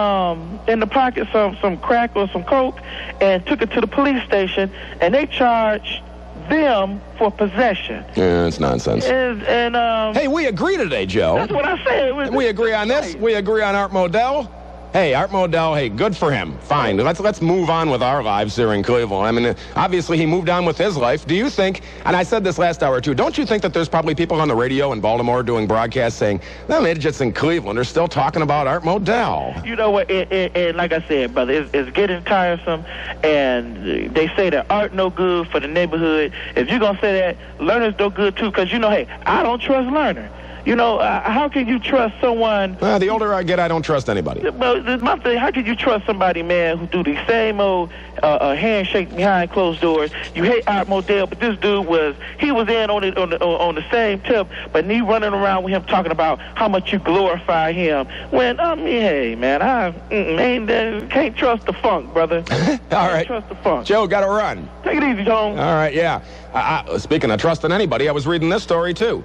in the pocket, some crack or some coke, and took it to the police station, and they charged them for possession. Yeah, it's nonsense. Hey, we agree today, Joe. That's what I said. We agree on this. We agree on Art Modell. Hey, Art Modell, hey, good for him. Fine. Let's move on with our lives here in Cleveland. I mean, obviously he moved on with his life. Do you think, and I said this last hour too, don't you think that there's probably people on the radio in Baltimore doing broadcasts saying, them idiots in Cleveland are still talking about Art Modell? You know what, and like I said, brother, it's getting tiresome, and they say that art no good for the neighborhood. If you're going to say that, Lerner's no good too, because, you know, hey, I don't trust Lerner. You know, how can you trust someone... the older I get, I don't trust anybody. Well, my thing, how can you trust somebody, man, who do the same old handshake behind closed doors? You hate Art Modell, but this dude was in on the same tip, but he running around with him talking about how much you glorify him. When, hey, man, I can't trust the funk, brother. All right. Trust the funk. Joe, got to run. Take it easy, Tom. All right, yeah. Speaking of trusting anybody, I was reading this story, too.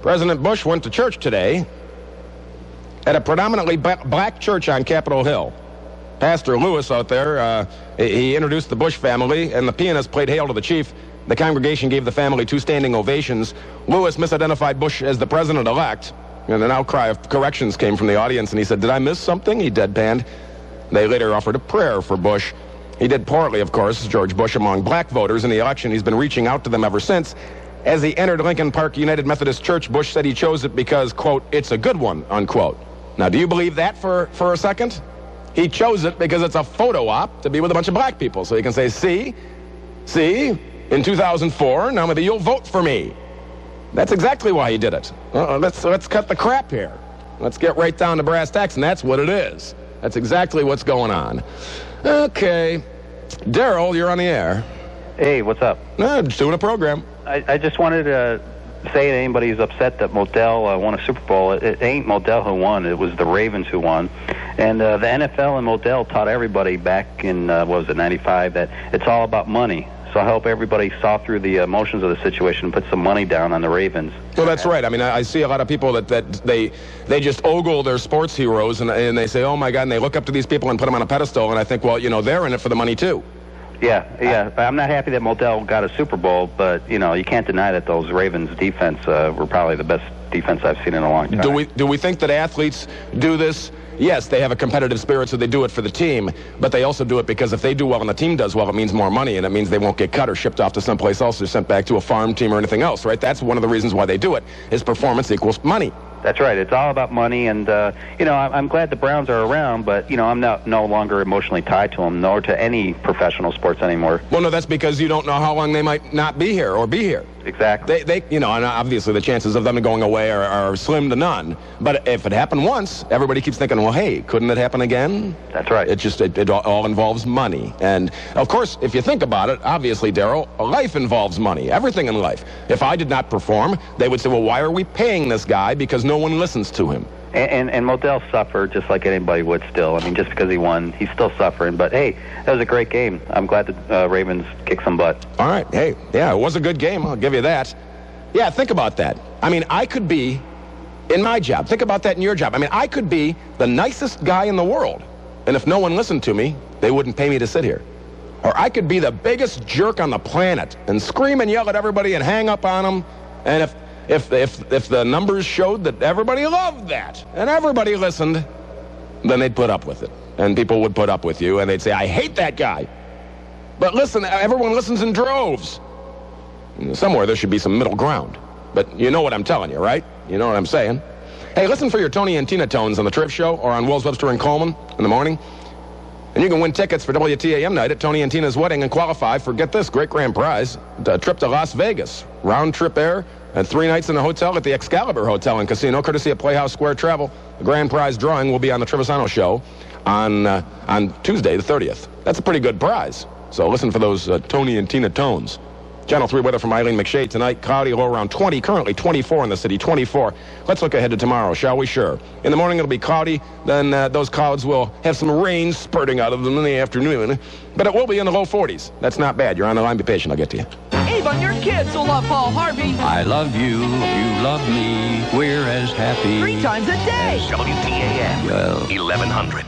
President Bush went to church today at a predominantly black church on Capitol Hill. Pastor Lewis out there, he introduced the Bush family, and the pianist played Hail to the Chief. The congregation gave the family 2 standing ovations. Lewis misidentified Bush as the president-elect, and an outcry of corrections came from the audience, and he said, "Did I miss something?" He deadpanned. They later offered a prayer for Bush. He did poorly, of course, George Bush, among black voters in the election. He's been reaching out to them ever since. As he entered Lincoln Park United Methodist Church, Bush said he chose it because, quote, "it's a good one," unquote. Now, do you believe that for a second? He chose it because it's a photo op to be with a bunch of black people. So he can say, see, in 2004, now maybe you'll vote for me. That's exactly why he did it. Let's cut the crap here. Let's get right down to brass tacks, and that's what it is. That's exactly what's going on. Okay. Daryl, you're on the air. Hey, what's up? Just doing a program. I just wanted to say to anybody who's upset that Modell won a Super Bowl, it ain't Modell who won. It was the Ravens who won. And the NFL and Modell taught everybody back in, 95, that it's all about money. So I hope everybody saw through the emotions of the situation and put some money down on the Ravens. Well, that's right. I mean, I see a lot of people that they just ogle their sports heroes, and they say, oh, my God, and they look up to these people and put them on a pedestal, and I think, well, they're in it for the money, too. Yeah. I'm not happy that Modell got a Super Bowl, but, you can't deny that those Ravens defense were probably the best defense I've seen in a long time. Do we think that athletes do this? Yes, they have a competitive spirit, so they do it for the team, but they also do it because if they do well and the team does well, it means more money, and it means they won't get cut or shipped off to someplace else or sent back to a farm team or anything else, right? That's one of the reasons why they do it, is performance equals money. That's right. It's all about money, and, I'm glad the Browns are around, but, I'm no longer emotionally tied to them, nor to any professional sports anymore. Well, no, that's because you don't know how long they might not be here or be here. Exactly. And obviously the chances of them going away are slim to none. But if it happened once, everybody keeps thinking, well, hey, couldn't it happen again? That's right. It all involves money. And, of course, if you think about it, obviously, Daryl, life involves money. Everything in life. If I did not perform, they would say, well, why are we paying this guy? Because no one listens to him. And Modell suffered just like anybody would still. I mean, just because he won, he's still suffering. But, hey, that was a great game. I'm glad the Ravens kicked some butt. All right. Hey, yeah, it was a good game. I'll give you that. Yeah, think about that. I mean, I could be in my job. Think about that in your job. I mean, I could be the nicest guy in the world, and if no one listened to me, they wouldn't pay me to sit here. Or I could be the biggest jerk on the planet and scream and yell at everybody and hang up on them, and if the numbers showed that everybody loved that and everybody listened, then they'd put up with it. And people would put up with you, and they'd say, I hate that guy. But listen, everyone listens in droves. Somewhere there should be some middle ground. But you know what I'm telling you, right? You know what I'm saying. Hey, listen for your Tony and Tina tones on the Trip Show or on Wells, Webster and Coleman in the morning. And you can win tickets for WTAM night at Tony and Tina's wedding and qualify for, get this, great grand prize, a trip to Las Vegas, round-trip air, and 3 nights in a hotel at the Excalibur Hotel and Casino, courtesy of Playhouse Square Travel. The grand prize drawing will be on the Trevisano Show on Tuesday, the 30th. That's a pretty good prize. So listen for those Tony and Tina tones. Channel 3 weather from Eileen McShade tonight. Cloudy, low around 20. Currently 24 in the city, 24. Let's look ahead to tomorrow, shall we? Sure. In the morning, it'll be cloudy. Then those clouds will have some rain spurting out of them in the afternoon. But it will be in the low 40s. That's not bad. You're on the line. Be patient. I'll get to you. Even your kids will love Paul Harvey. I love you. You love me. We're as happy 3 times a day. WTAM, Well, 1100.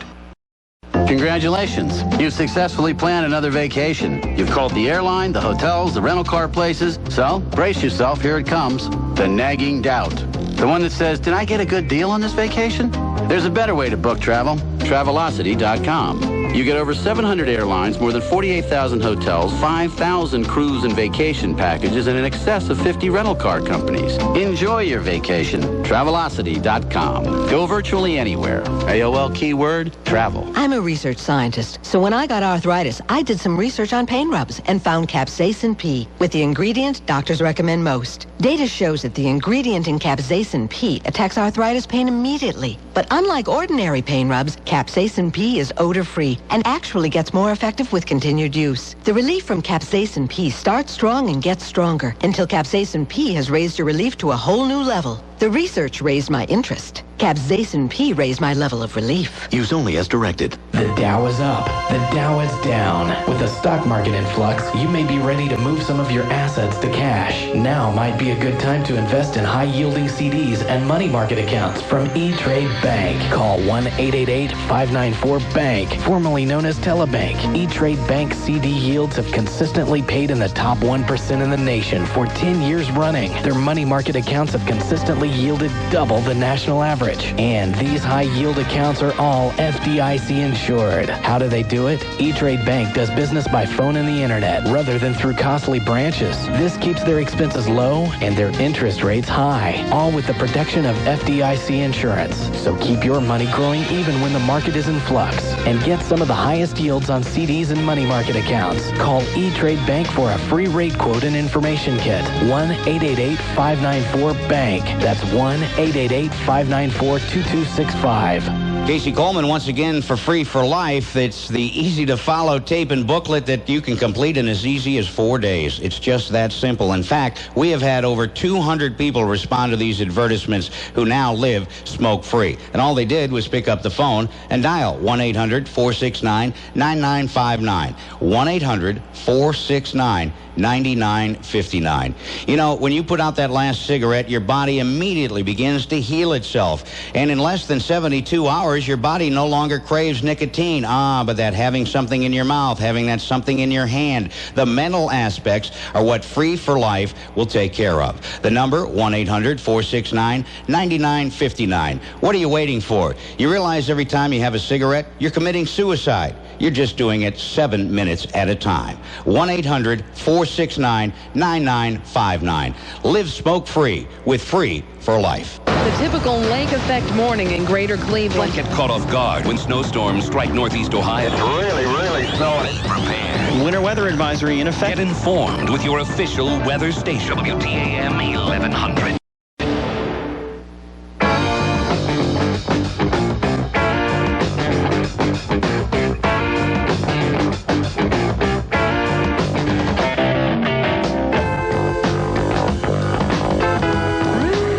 Congratulations. You've successfully planned another vacation. You've called the airline, the hotels, the rental car places. So, brace yourself. Here it comes. The nagging doubt. The one that says, did I get a good deal on this vacation? There's a better way to book travel. Travelocity.com. You get over 700 airlines, more than 48,000 hotels, 5,000 cruise and vacation packages, and in excess of 50 rental car companies. Enjoy your vacation. Travelocity.com. Go virtually anywhere. AOL keyword, travel. I'm a research scientist, so when I got arthritis, I did some research on pain rubs and found capsaicin P with the ingredient doctors recommend most. Data shows that the ingredient in capsaicin P attacks arthritis pain immediately. But unlike ordinary pain rubs, capsaicin P is odor-free and actually gets more effective with continued use. The relief from capsaicin P starts strong and gets stronger until capsaicin P has raised your relief to a whole new level. The research raised my interest. Capsaicin P raised my level of relief. Use only as directed. The Dow is up. The Dow is down. With the stock market in flux, you may be ready to move some of your assets to cash. Now might be a good time to invest in high-yielding CDs and money market accounts from E-Trade Bank. Call 1-888-594-BANK, formerly known as Telebank. E-Trade Bank CD yields have consistently paid in the top 1% in the nation for 10 years running. Their money market accounts have consistently yielded double the national average. And these high-yield accounts are all FDIC insured. How do they do it? E-Trade Bank does business by phone and the internet rather than through costly branches. This keeps their expenses low and their interest rates high, all with the protection of FDIC insurance. So keep your money growing even when the market is in flux and get some of the highest yields on CDs and money market accounts. Call E-Trade Bank for a free rate quote and information kit. 1-888-594-BANK. That's 1-888-594-2265. Casey Coleman once again for free for life. It's the easy-to-follow tape and booklet that you can complete in as easy as 4 days. It's just that simple. In fact, we have had over 200 people respond to these advertisements who now live smoke-free. And all they did was pick up the phone and dial 1-800-469-9959. 1-800-469-9959. You know, when you put out that last cigarette, your body immediately begins to heal itself. And in less than 72 hours, your body no longer craves nicotine. But that having something in your mouth, having that something in your hand, the mental aspects are what Free for Life will take care of. The number, 1-800-469-9959. What are you waiting for? You realize every time you have a cigarette, you're committing suicide. You're just doing it 7 minutes at a time. 1-800-469-9959. Live smoke-free with Free for Life. The typical lake effect morning in greater Cleveland. Get caught off guard when snowstorms strike northeast Ohio. It's really snowing. Be prepared. Winter weather advisory in effect. Get informed with your official weather station. WTAM 1100.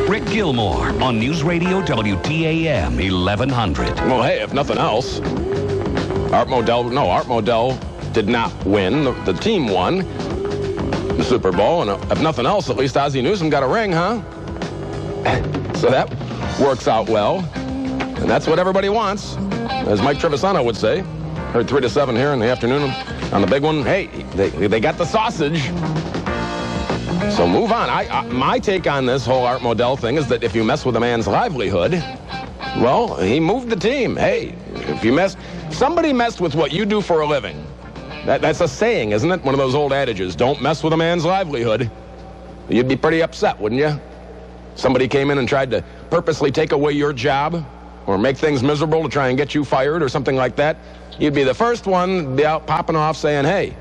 Rick Gilmour on News Radio WTAM 1100. Well, hey, if nothing else, Art Modell did not win. The team won the Super Bowl, and if nothing else, at least Ozzie Newsome got a ring, huh? So that works out well, and that's what everybody wants, as Mike Trevisano would say. Heard 3 to 7 here in the afternoon on the big one. Hey, they got the sausage. So move on. My take on this whole Art Modell thing is that if you mess with a man's livelihood, well, he moved the team. Hey, if somebody messed with what you do for a living. That's a saying, isn't it? One of those old adages. Don't mess with a man's livelihood. You'd be pretty upset, wouldn't you? Somebody came in and tried to purposely take away your job or make things miserable to try and get you fired or something like that. You'd be the first one to be out popping off saying, hey,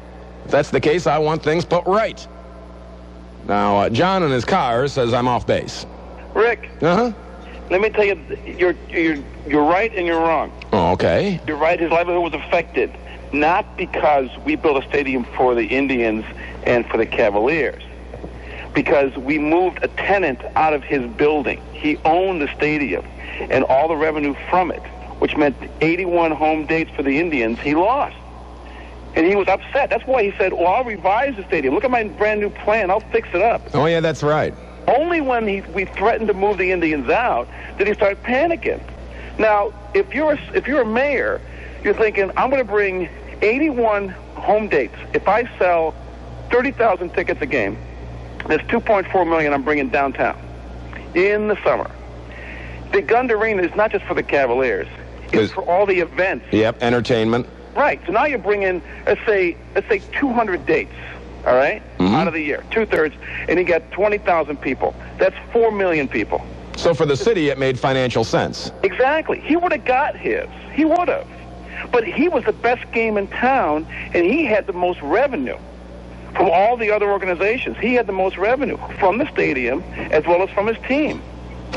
if that's the case, I want things put right. Now, John in his car says I'm off base. Rick. Uh-huh. Let me tell you, you're right and you're wrong. Oh, okay. You're right. His livelihood was affected, not because we built a stadium for the Indians and for the Cavaliers, because we moved a tenant out of his building. He owned the stadium and all the revenue from it, which meant 81 home dates for the Indians, he lost. And he was upset. That's why he said, well, I'll revise the stadium. Look at my brand new plan. I'll fix it up. Oh, yeah, that's right. Only when we threatened to move the Indians out did he start panicking. Now, if you're a mayor, you're thinking, I'm going to bring 81 home dates. If I sell 30,000 tickets a game, that's $2.4 million I'm bringing downtown in the summer. The Gund Arena is not just for the Cavaliers. It's for all the events. Yep, entertainment. Right. So now you're bringing, let's say 200 dates, all right, out of the year, 2/3, and you got 20,000 people. That's 4 million people. So for the city, it made financial sense. Exactly. He would have got his. He would have. But he was the best game in town, and he had the most revenue from all the other organizations. He had the most revenue from the stadium as well as from his team.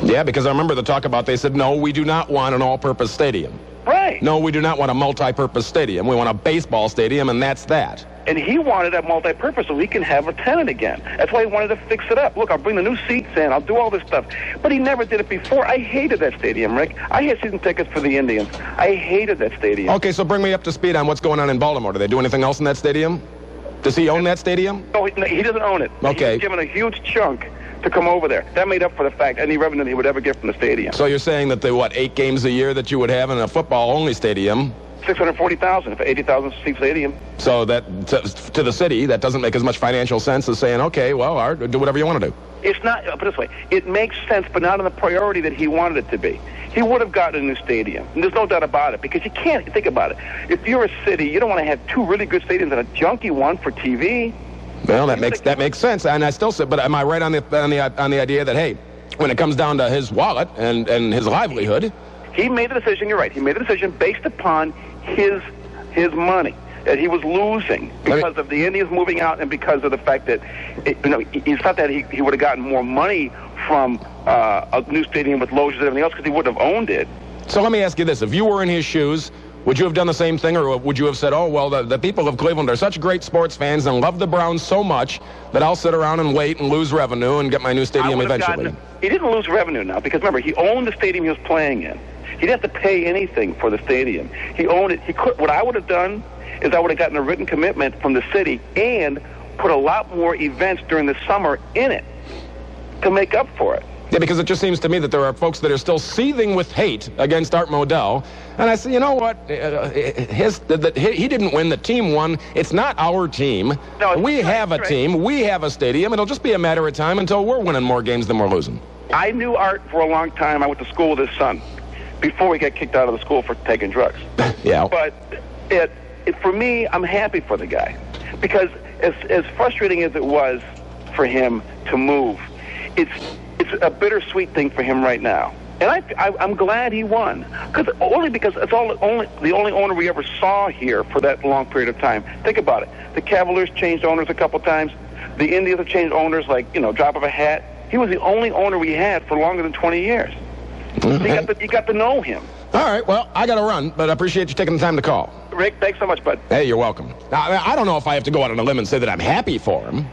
Yeah, because I remember the talk about they said, no, we do not want an all-purpose stadium. Right. play. No, we do not want a multi-purpose stadium. We want a baseball stadium, and that's that. And he wanted that multi-purpose so he can have a tenant again. That's why he wanted to fix it up. Look, I'll bring the new seats in. I'll do all this stuff. But he never did it before. I hated that stadium, Rick. I had season tickets for the Indians. I hated that stadium. Okay, so bring me up to speed on what's going on in Baltimore. Do they do anything else in that stadium? Does he own that stadium? No, he doesn't own it. Okay. He's given a huge chunk to come over there. That made up for the fact any revenue that he would ever get from the stadium. So you're saying that the, 8 games a year that you would have in a football-only stadium... 640,000 for 80,000-seat stadium. So that, to the city, that doesn't make as much financial sense as saying, okay, well, Art, do whatever you want to do. It's not, put it this way, it makes sense, but not on the priority that he wanted it to be. He would have gotten a new stadium, and there's no doubt about it, because you can't, think about it. If you're a city, you don't want to have 2 really good stadiums and a junky one for TV. Well, that makes sense, and I still say, but am I right on the idea that, hey, when it comes down to his wallet and his livelihood... He made the decision, you're right, he made the decision based upon his money that he was losing because of the Indians moving out and because of the fact that, it's not that he would have gotten more money from a new stadium with loges and everything else because he wouldn't have owned it. So let me ask you this. If you were in his shoes, would you have done the same thing, or would you have said, oh, well, the people of Cleveland are such great sports fans and love the Browns so much that I'll sit around and wait and lose revenue and get my new stadium eventually? He didn't lose revenue now because, remember, he owned the stadium he was playing in. He didn't have to pay anything for the stadium. He owned it. He could. What I would have done is I would have gotten a written commitment from the city and put a lot more events during the summer in it to make up for it. Yeah, because it just seems to me that there are folks that are still seething with hate against Art Modell. And I say, you know what? He didn't win. The team won. It's not our team. No, we have a team. We have a stadium. It'll just be a matter of time until we're winning more games than we're losing. I knew Art for a long time. I went to school with his son before he got kicked out of the school for taking drugs. Yeah. But for me, I'm happy for the guy. Because as frustrating as it was for him to move, it's a bittersweet thing for him right now. And I'm glad he won. Only because it's the only owner we ever saw here for that long period of time. Think about it. The Cavaliers changed owners a couple times. The Indians have changed owners like, drop of a hat. He was the only owner we had for longer than 20 years. Okay. You got to know him. All right, well, I got to run, but I appreciate you taking the time to call. Rick, thanks so much, bud. Hey, you're welcome. Now, I don't know if I have to go out on a limb and say that I'm happy for him.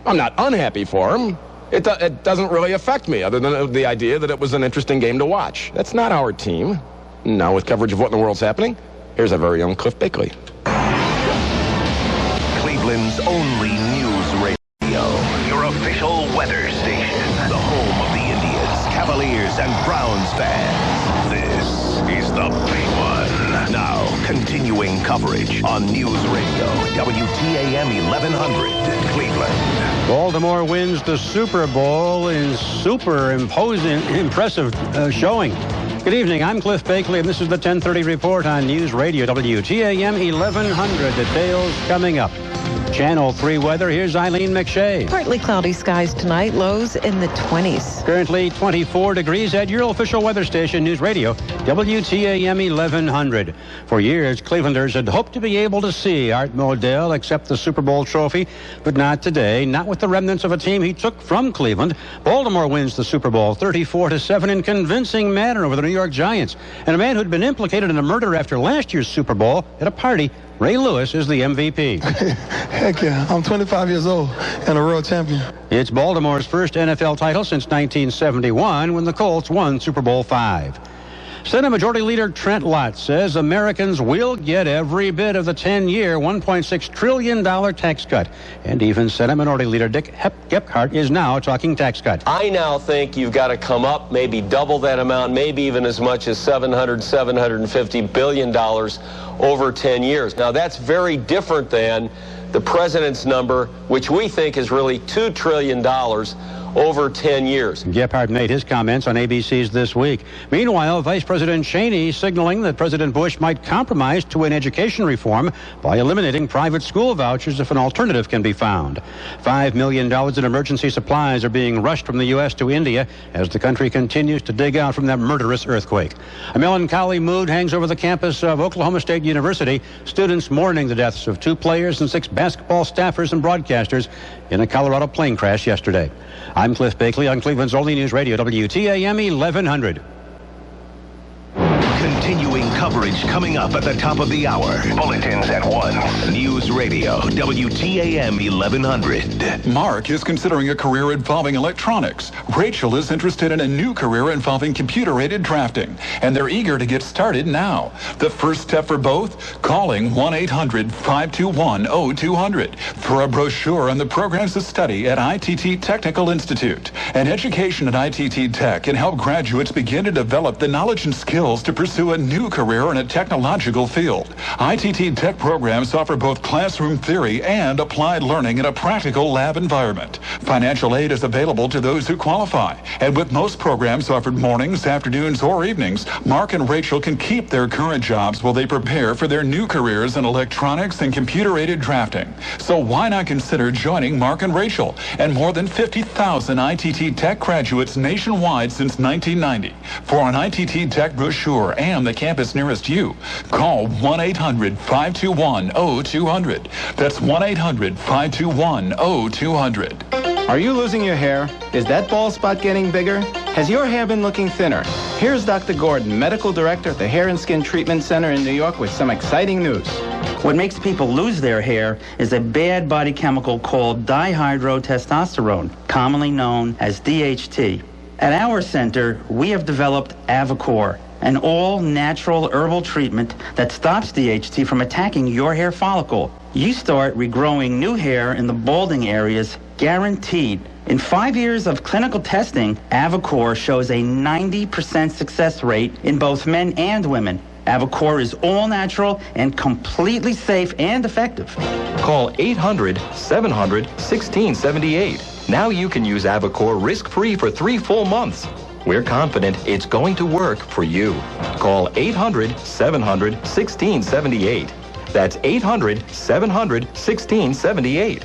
I'm not unhappy for him. It doesn't really affect me, other than the idea that it was an interesting game to watch. That's not our team. Now, with coverage of what in the world's happening, here's our very own Cliff Bakley. Cleveland's only news radio. Your official weather station. The home of the Indians, Cavaliers, and Browns fans. This is the big one. Now, continuing coverage on News Radio, WTAM 1100, Cleveland. Baltimore wins the Super Bowl in super impressive showing. Good evening, I'm Cliff Bakley, and this is the 1030 report on News Radio WTAM 1100. Details coming up. Channel 3 weather, here's Eileen McShay. Partly cloudy skies tonight, lows in the 20s. Currently 24 degrees at your official weather station, News Radio, WTAM 1100. For years, Clevelanders had hoped to be able to see Art Modell accept the Super Bowl trophy, but not today, not with the remnants of a team he took from Cleveland. Baltimore wins the Super Bowl 34-7 in convincing manner over the New York Giants. And a man who'd been implicated in a murder after last year's Super Bowl at a party, Ray Lewis, is the MVP. Heck yeah, I'm 25 years old and a world champion. It's Baltimore's first NFL title since 1971 when the Colts won Super Bowl V. Senate Majority Leader Trent Lott says Americans will get every bit of the 10-year, $1.6 trillion tax cut. And even Senate Minority Leader Dick Gephardt is now talking tax cut. I now think you've got to come up, maybe double that amount, maybe even as much as $750 billion over 10 years. Now, that's very different than the president's number, which we think is really $2 trillion over 10 years. Gephardt made his comments on ABC's This Week. Meanwhile, Vice President Cheney signaling that President Bush might compromise to win education reform by eliminating private school vouchers if an alternative can be found. $5 million in emergency supplies are being rushed from the U.S. to India as the country continues to dig out from that murderous earthquake. A melancholy mood hangs over the campus of Oklahoma State University. Students mourning the deaths of 2 players and 6 basketball staffers and broadcasters in a Colorado plane crash yesterday. I'm Cliff Bakley on Cleveland's only news radio, WTAM 1100. Continuing coverage coming up at the top of the hour. Bulletins at 1. News Radio, WTAM 1100. Mark is considering a career involving electronics. Rachel is interested in a new career involving computer-aided drafting, and they're eager to get started now. The first step for both? Calling 1-800-521-0200 for a brochure on the programs of study at ITT Technical Institute. An education at ITT Tech can help graduates begin to develop the knowledge and skills to pursue a new career in a technological field. ITT Tech programs offer both classroom theory and applied learning in a practical lab environment. Financial aid is available to those who qualify, and with most programs offered mornings, afternoons, or evenings, Mark and Rachel can keep their current jobs while they prepare for their new careers in electronics and computer-aided drafting. So why not consider joining Mark and Rachel and more than 50,000 ITT Tech graduates nationwide since 1990? For an ITT Tech brochure and the campus nearest you, call 1-800-521-0200. That's 1-800-521-0200. Are you losing your hair? Is that bald spot getting bigger? Has your hair been looking thinner? Here's Dr. Gordon, Medical Director at the Hair and Skin Treatment Center in New York with some exciting news. What makes people lose their hair is a bad body chemical called dihydrotestosterone, commonly known as DHT. At our center, we have developed Avacor, an all-natural herbal treatment that stops DHT from attacking your hair follicle. You start regrowing new hair in the balding areas, guaranteed. In 5 years of clinical testing, Avacor shows a 90% success rate in both men and women. Avacor is all natural and completely safe and effective. Call 800-700-1678. Now you can use Avacor risk-free for 3 full months. We're confident it's going to work for you. Call 800-700-1678. That's 800-700-1678.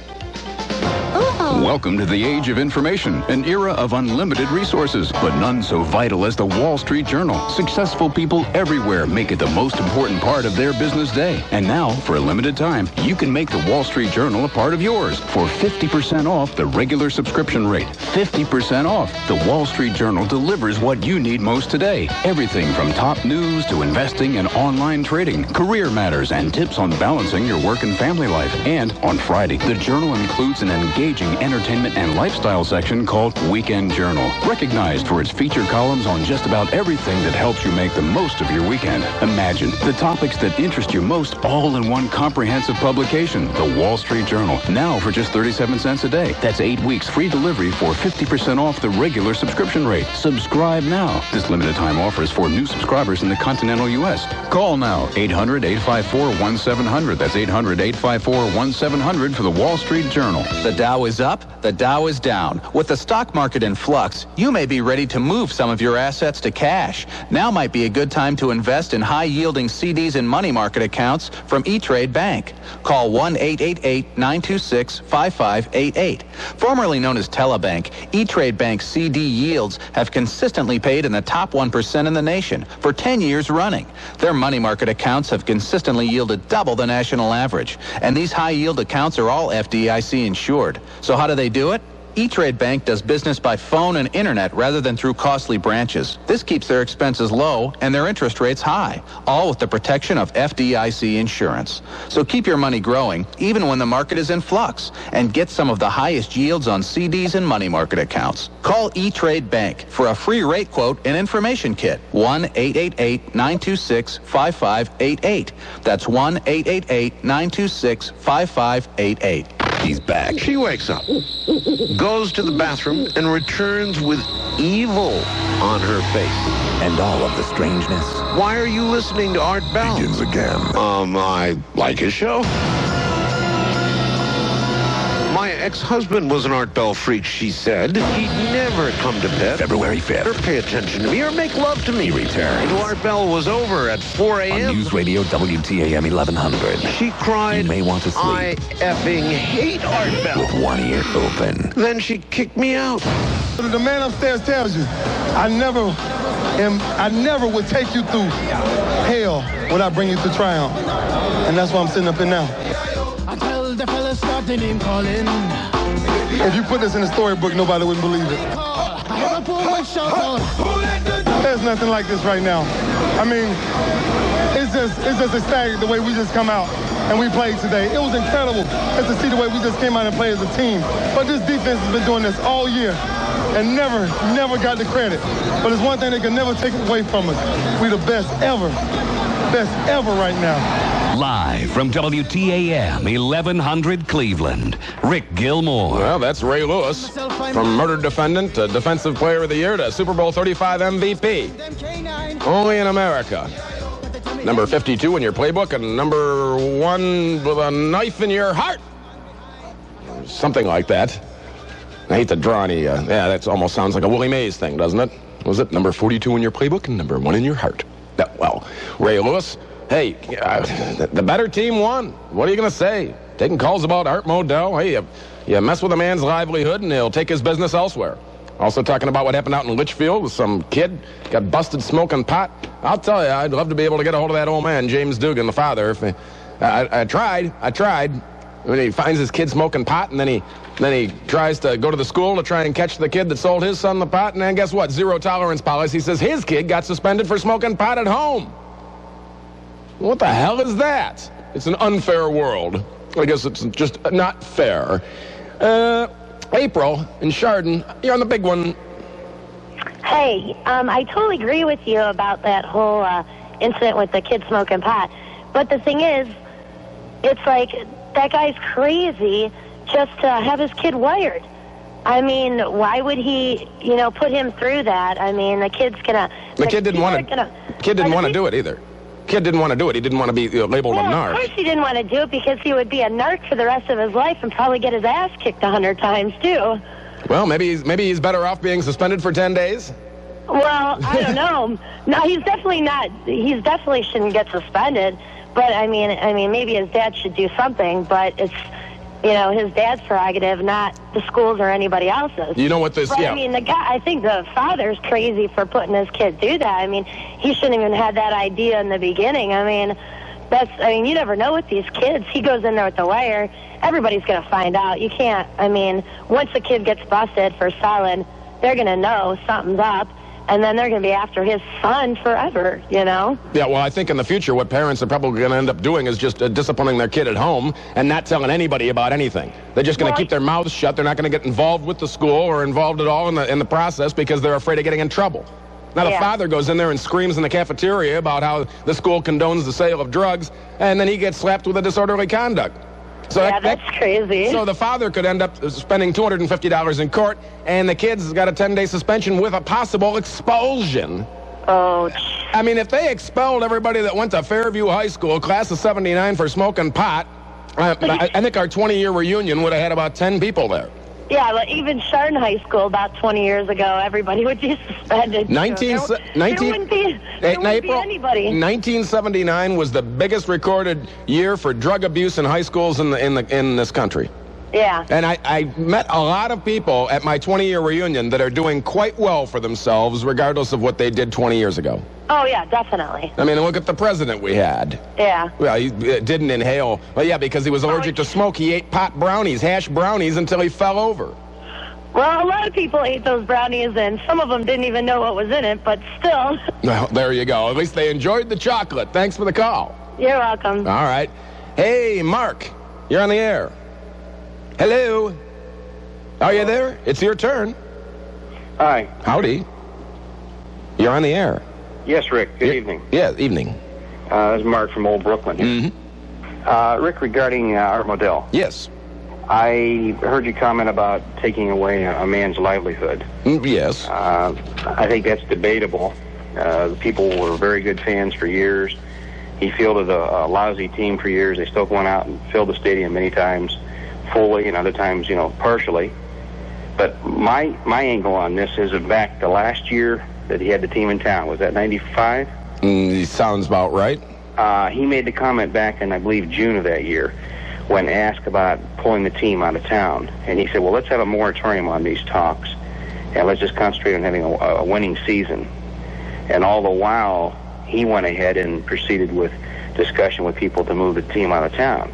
Welcome to the age of information, an era of unlimited resources, but none so vital as the Wall Street Journal. Successful people everywhere make it the most important part of their business day. And now, for a limited time, you can make the Wall Street Journal a part of yours for 50% off the regular subscription rate. 50% off. The Wall Street Journal delivers what you need most today. Everything from top news to investing and online trading, career matters, and tips on balancing your work and family life. And on Friday, the Journal includes an engaging entertainment and lifestyle section called Weekend Journal, recognized for its feature columns on just about everything that helps you make the most of your weekend. Imagine the topics that interest you most all in one comprehensive publication, the Wall Street Journal. Now for just 37 cents a day. That's 8 weeks free delivery for 50% off the regular subscription rate. Subscribe now. This limited time offer is for new subscribers in the continental U.S. Call now, 800-854-1700. That's 800-854-1700 for the Wall Street Journal. The Dow is up, the Dow is down. With the stock market in flux, you may be ready to move some of your assets to cash. Now might be a good time to invest in high-yielding CDs and money market accounts from E-Trade Bank. Call 1-888-926-5588. Formerly known as Telebank, E-Trade Bank CD yields have consistently paid in the top 1% in the nation for 10 years running. Their money market accounts have consistently yielded double the national average. And these high-yield accounts are all FDIC insured. So how do they do it? E-Trade Bank does business by phone and internet rather than through costly branches. This keeps their expenses low and their interest rates high, all with the protection of FDIC insurance. So keep your money growing even when the market is in flux and get some of the highest yields on CDs and money market accounts. Call E-Trade Bank for a free rate quote and information kit. 1-888-926-5588. That's 1-888-926-5588. He's back. She wakes up, goes to the bathroom, and returns with evil on her face. And all of the strangeness. Why are you listening to Art Bell? Begins again. I like his show. My ex-husband was an Art Bell freak, she said. He'd never come to bed. February 5th. Or pay attention to me or make love to me. He returns. Art Bell was over at 4 a.m. On News Radio WTAM 1100. She cried, you may want to sleep. I effing hate Art Bell. With one ear open. Then she kicked me out. The man upstairs tells you, I never would take you through hell when I bring you to triumph. And that's why I'm sitting up here now. The fella start the name calling. If you put this in a storybook, nobody wouldn't believe it. I have a poor shout out. Who let the There's nothing like this right now. I mean, it's just ecstatic the way we just come out and we played today. It was incredible just to see the way we just came out and played as a team. But this defense has been doing this all year and never got the credit. But it's one thing they can never take away from us. We're the best ever right now. Live from WTAM 1100 Cleveland, Rick Gilmour. Well, that's Ray Lewis, from murder defendant to defensive player of the year to Super Bowl 35 MVP. Only in America. Number 52 in your playbook and number 1 with a knife in your heart. Something like that. I hate to draw any, yeah, that almost sounds like a Willie Mays thing, doesn't it? Was it number 42 in your playbook and number 1 in your heart? Well, Ray Lewis, hey, the better team won. What are you going to say? Taking calls about Art Modell. Hey, you mess with a man's livelihood and he'll take his business elsewhere. Also talking about what happened out in Litchfield with some kid got busted smoking pot. I'll tell you, I'd love to be able to get a hold of that old man, James Dugan, the father. I tried. When he finds his kid smoking pot, and then he tries to go to the school to try and catch the kid that sold his son the pot, and then guess what? Zero tolerance policy says his kid got suspended for smoking pot at home. What the hell is that? It's an unfair world. I guess it's just not fair. April and Chardon, you're on the big one. Hey, I totally agree with you about that whole incident with the kid smoking pot. But the thing is, it's like that guy's crazy just to have his kid wired. I mean, why would he, put him through that? I mean, the kid's gonna... The kid didn't want to do it either. Kid didn't want to do it. He didn't want to be labeled a narc. Of course he didn't want to do it because he would be a narc for the rest of his life and probably get his ass kicked 100 times, too. Well, maybe he's better off being suspended for 10 days. Well, I don't know. No, he's definitely not. He definitely shouldn't get suspended. But, I mean, maybe his dad should do something, but it's, his dad's prerogative, not the school's or anybody else's. You know what this, I mean, the guy, I think the father's crazy for putting his kid through that. I mean, he shouldn't even have that idea in the beginning. I mean, you never know with these kids. He goes in there with the wire. Everybody's going to find out. You can't, once a kid gets busted for selling, they're going to know something's up. And then they're going to be after his son forever, Yeah, well, I think in the future what parents are probably going to end up doing is just disciplining their kid at home and not telling anybody about anything. They're just going to keep their mouths shut. They're not going to get involved with the school or involved at all in the process because they're afraid of getting in trouble. Now, the father goes in there and screams in the cafeteria about how the school condones the sale of drugs, and then he gets slapped with a disorderly conduct. So that's crazy. So the father could end up spending $250 in court, and the kid's got a 10-day suspension with a possible expulsion. Oh. I mean, if they expelled everybody that went to Fairview High School, class of '79, for smoking pot, I think our 20-year reunion would have had about 10 people there. Yeah, but even Chardon High School about 20 years ago, everybody would be suspended. There wouldn't be anybody. 1979 was the biggest recorded year for drug abuse in high schools in this country. Yeah. And I met a lot of people at my 20-year reunion that are doing quite well for themselves, regardless of what they did 20 years ago. Oh, yeah, definitely. I mean, look at the president we had. Yeah. Well, he didn't inhale. Well, yeah, because he was allergic to smoke. He ate pot brownies, hash brownies, until he fell over. Well, a lot of people ate those brownies, and some of them didn't even know what was in it, but still. Well, there you go. At least they enjoyed the chocolate. Thanks for the call. You're welcome. All right. Hey, Mark, you're on the air. Hello. Are you there? It's your turn. Hi. Howdy. You're on the air. Yes, Rick. Good evening. Yeah, evening. This is Mark from Old Brooklyn. Mm-hmm. Rick, regarding Art Modell. Yes. I heard you comment about taking away a man's livelihood. Yes. I think that's debatable. People were very good fans for years. He fielded a lousy team for years. They still went out and filled the stadium many times fully and other times, partially. But my angle on this is back to last year that he had the team in town. Was that 95? Sounds about right. He made the comment back in, I believe, June of that year when asked about pulling the team out of town. And he said, well, let's have a moratorium on these talks, and let's just concentrate on having a winning season. And all the while, he went ahead and proceeded with discussion with people to move the team out of town.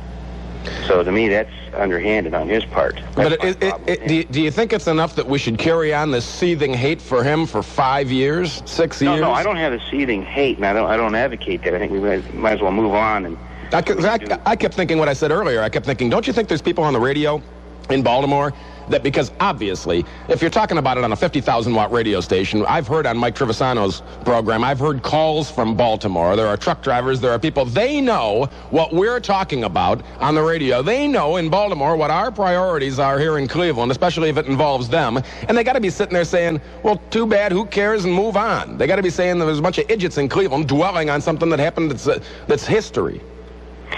So to me, that's underhanded on his part. But do you think it's enough that we should carry on this seething hate for him for 5 years, 6 years? No, I don't have a seething hate, and I don't advocate that. I think we might as well move on. And I kept thinking what I said earlier. I kept thinking, don't you think there's people on the radio in Baltimore that, because obviously, if you're talking about it on a 50,000-watt radio station, I've heard on Mike Trevisano's program, I've heard calls from Baltimore. There are truck drivers, there are people. They know what we're talking about on the radio. They know in Baltimore what our priorities are here in Cleveland, especially if it involves them. And they got to be sitting there saying, well, too bad, who cares, and move on. They got to be saying there's a bunch of idiots in Cleveland dwelling on something that happened that's history.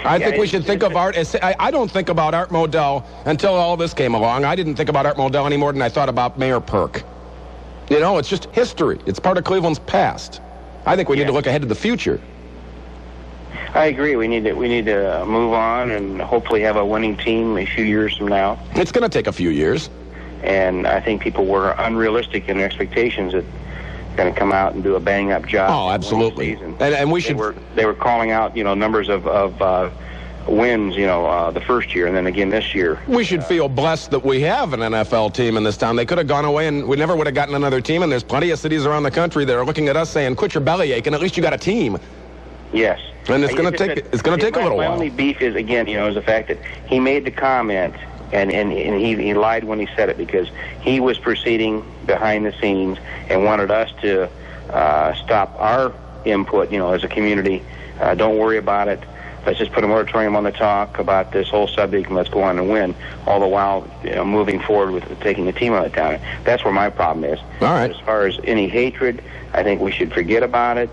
I think we should think of art as... I don't think about Art Modell until all this came along. I didn't think about Art Modell any more than I thought about Mayor Perk. You know, it's just history. It's part of Cleveland's past. I think we need to look ahead to the future. I agree. We need to move on and hopefully have a winning team a few years from now. It's going to take a few years. And I think people were unrealistic in their expectations that going to come out and do a bang-up job. Oh, absolutely. And we should... They were calling out, numbers of wins, the first year, and then again this year. We should feel blessed that we have an NFL team in this town. They could have gone away and we never would have gotten another team, and there's plenty of cities around the country that are looking at us saying, quit your belly aching, at least you got a team. Yes. And it's going to take a little while. My only beef is, again, is the fact that he made the comment, and he lied when he said it, because he was proceeding behind the scenes and wanted us to stop our input, as a community. Don't worry about it. Let's just put a moratorium on the talk about this whole subject, and let's go on and win, all the while moving forward with taking the team out of town. That's where my problem is. All right. As far as any hatred, I think we should forget about it,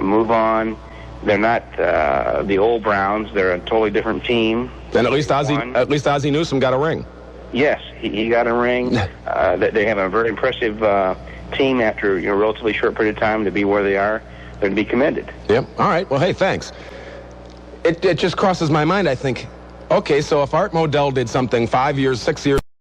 move on. They're not the old Browns. They're a totally different team. And at least Ozzie Newsome got a ring. Yes, he got a ring. They have a very impressive team after a relatively short period of time to be where they are. They're to be commended. Yep. All right. Well, hey, thanks. It just crosses my mind. I think, okay, so if Art Modell did something 5 years, 6 years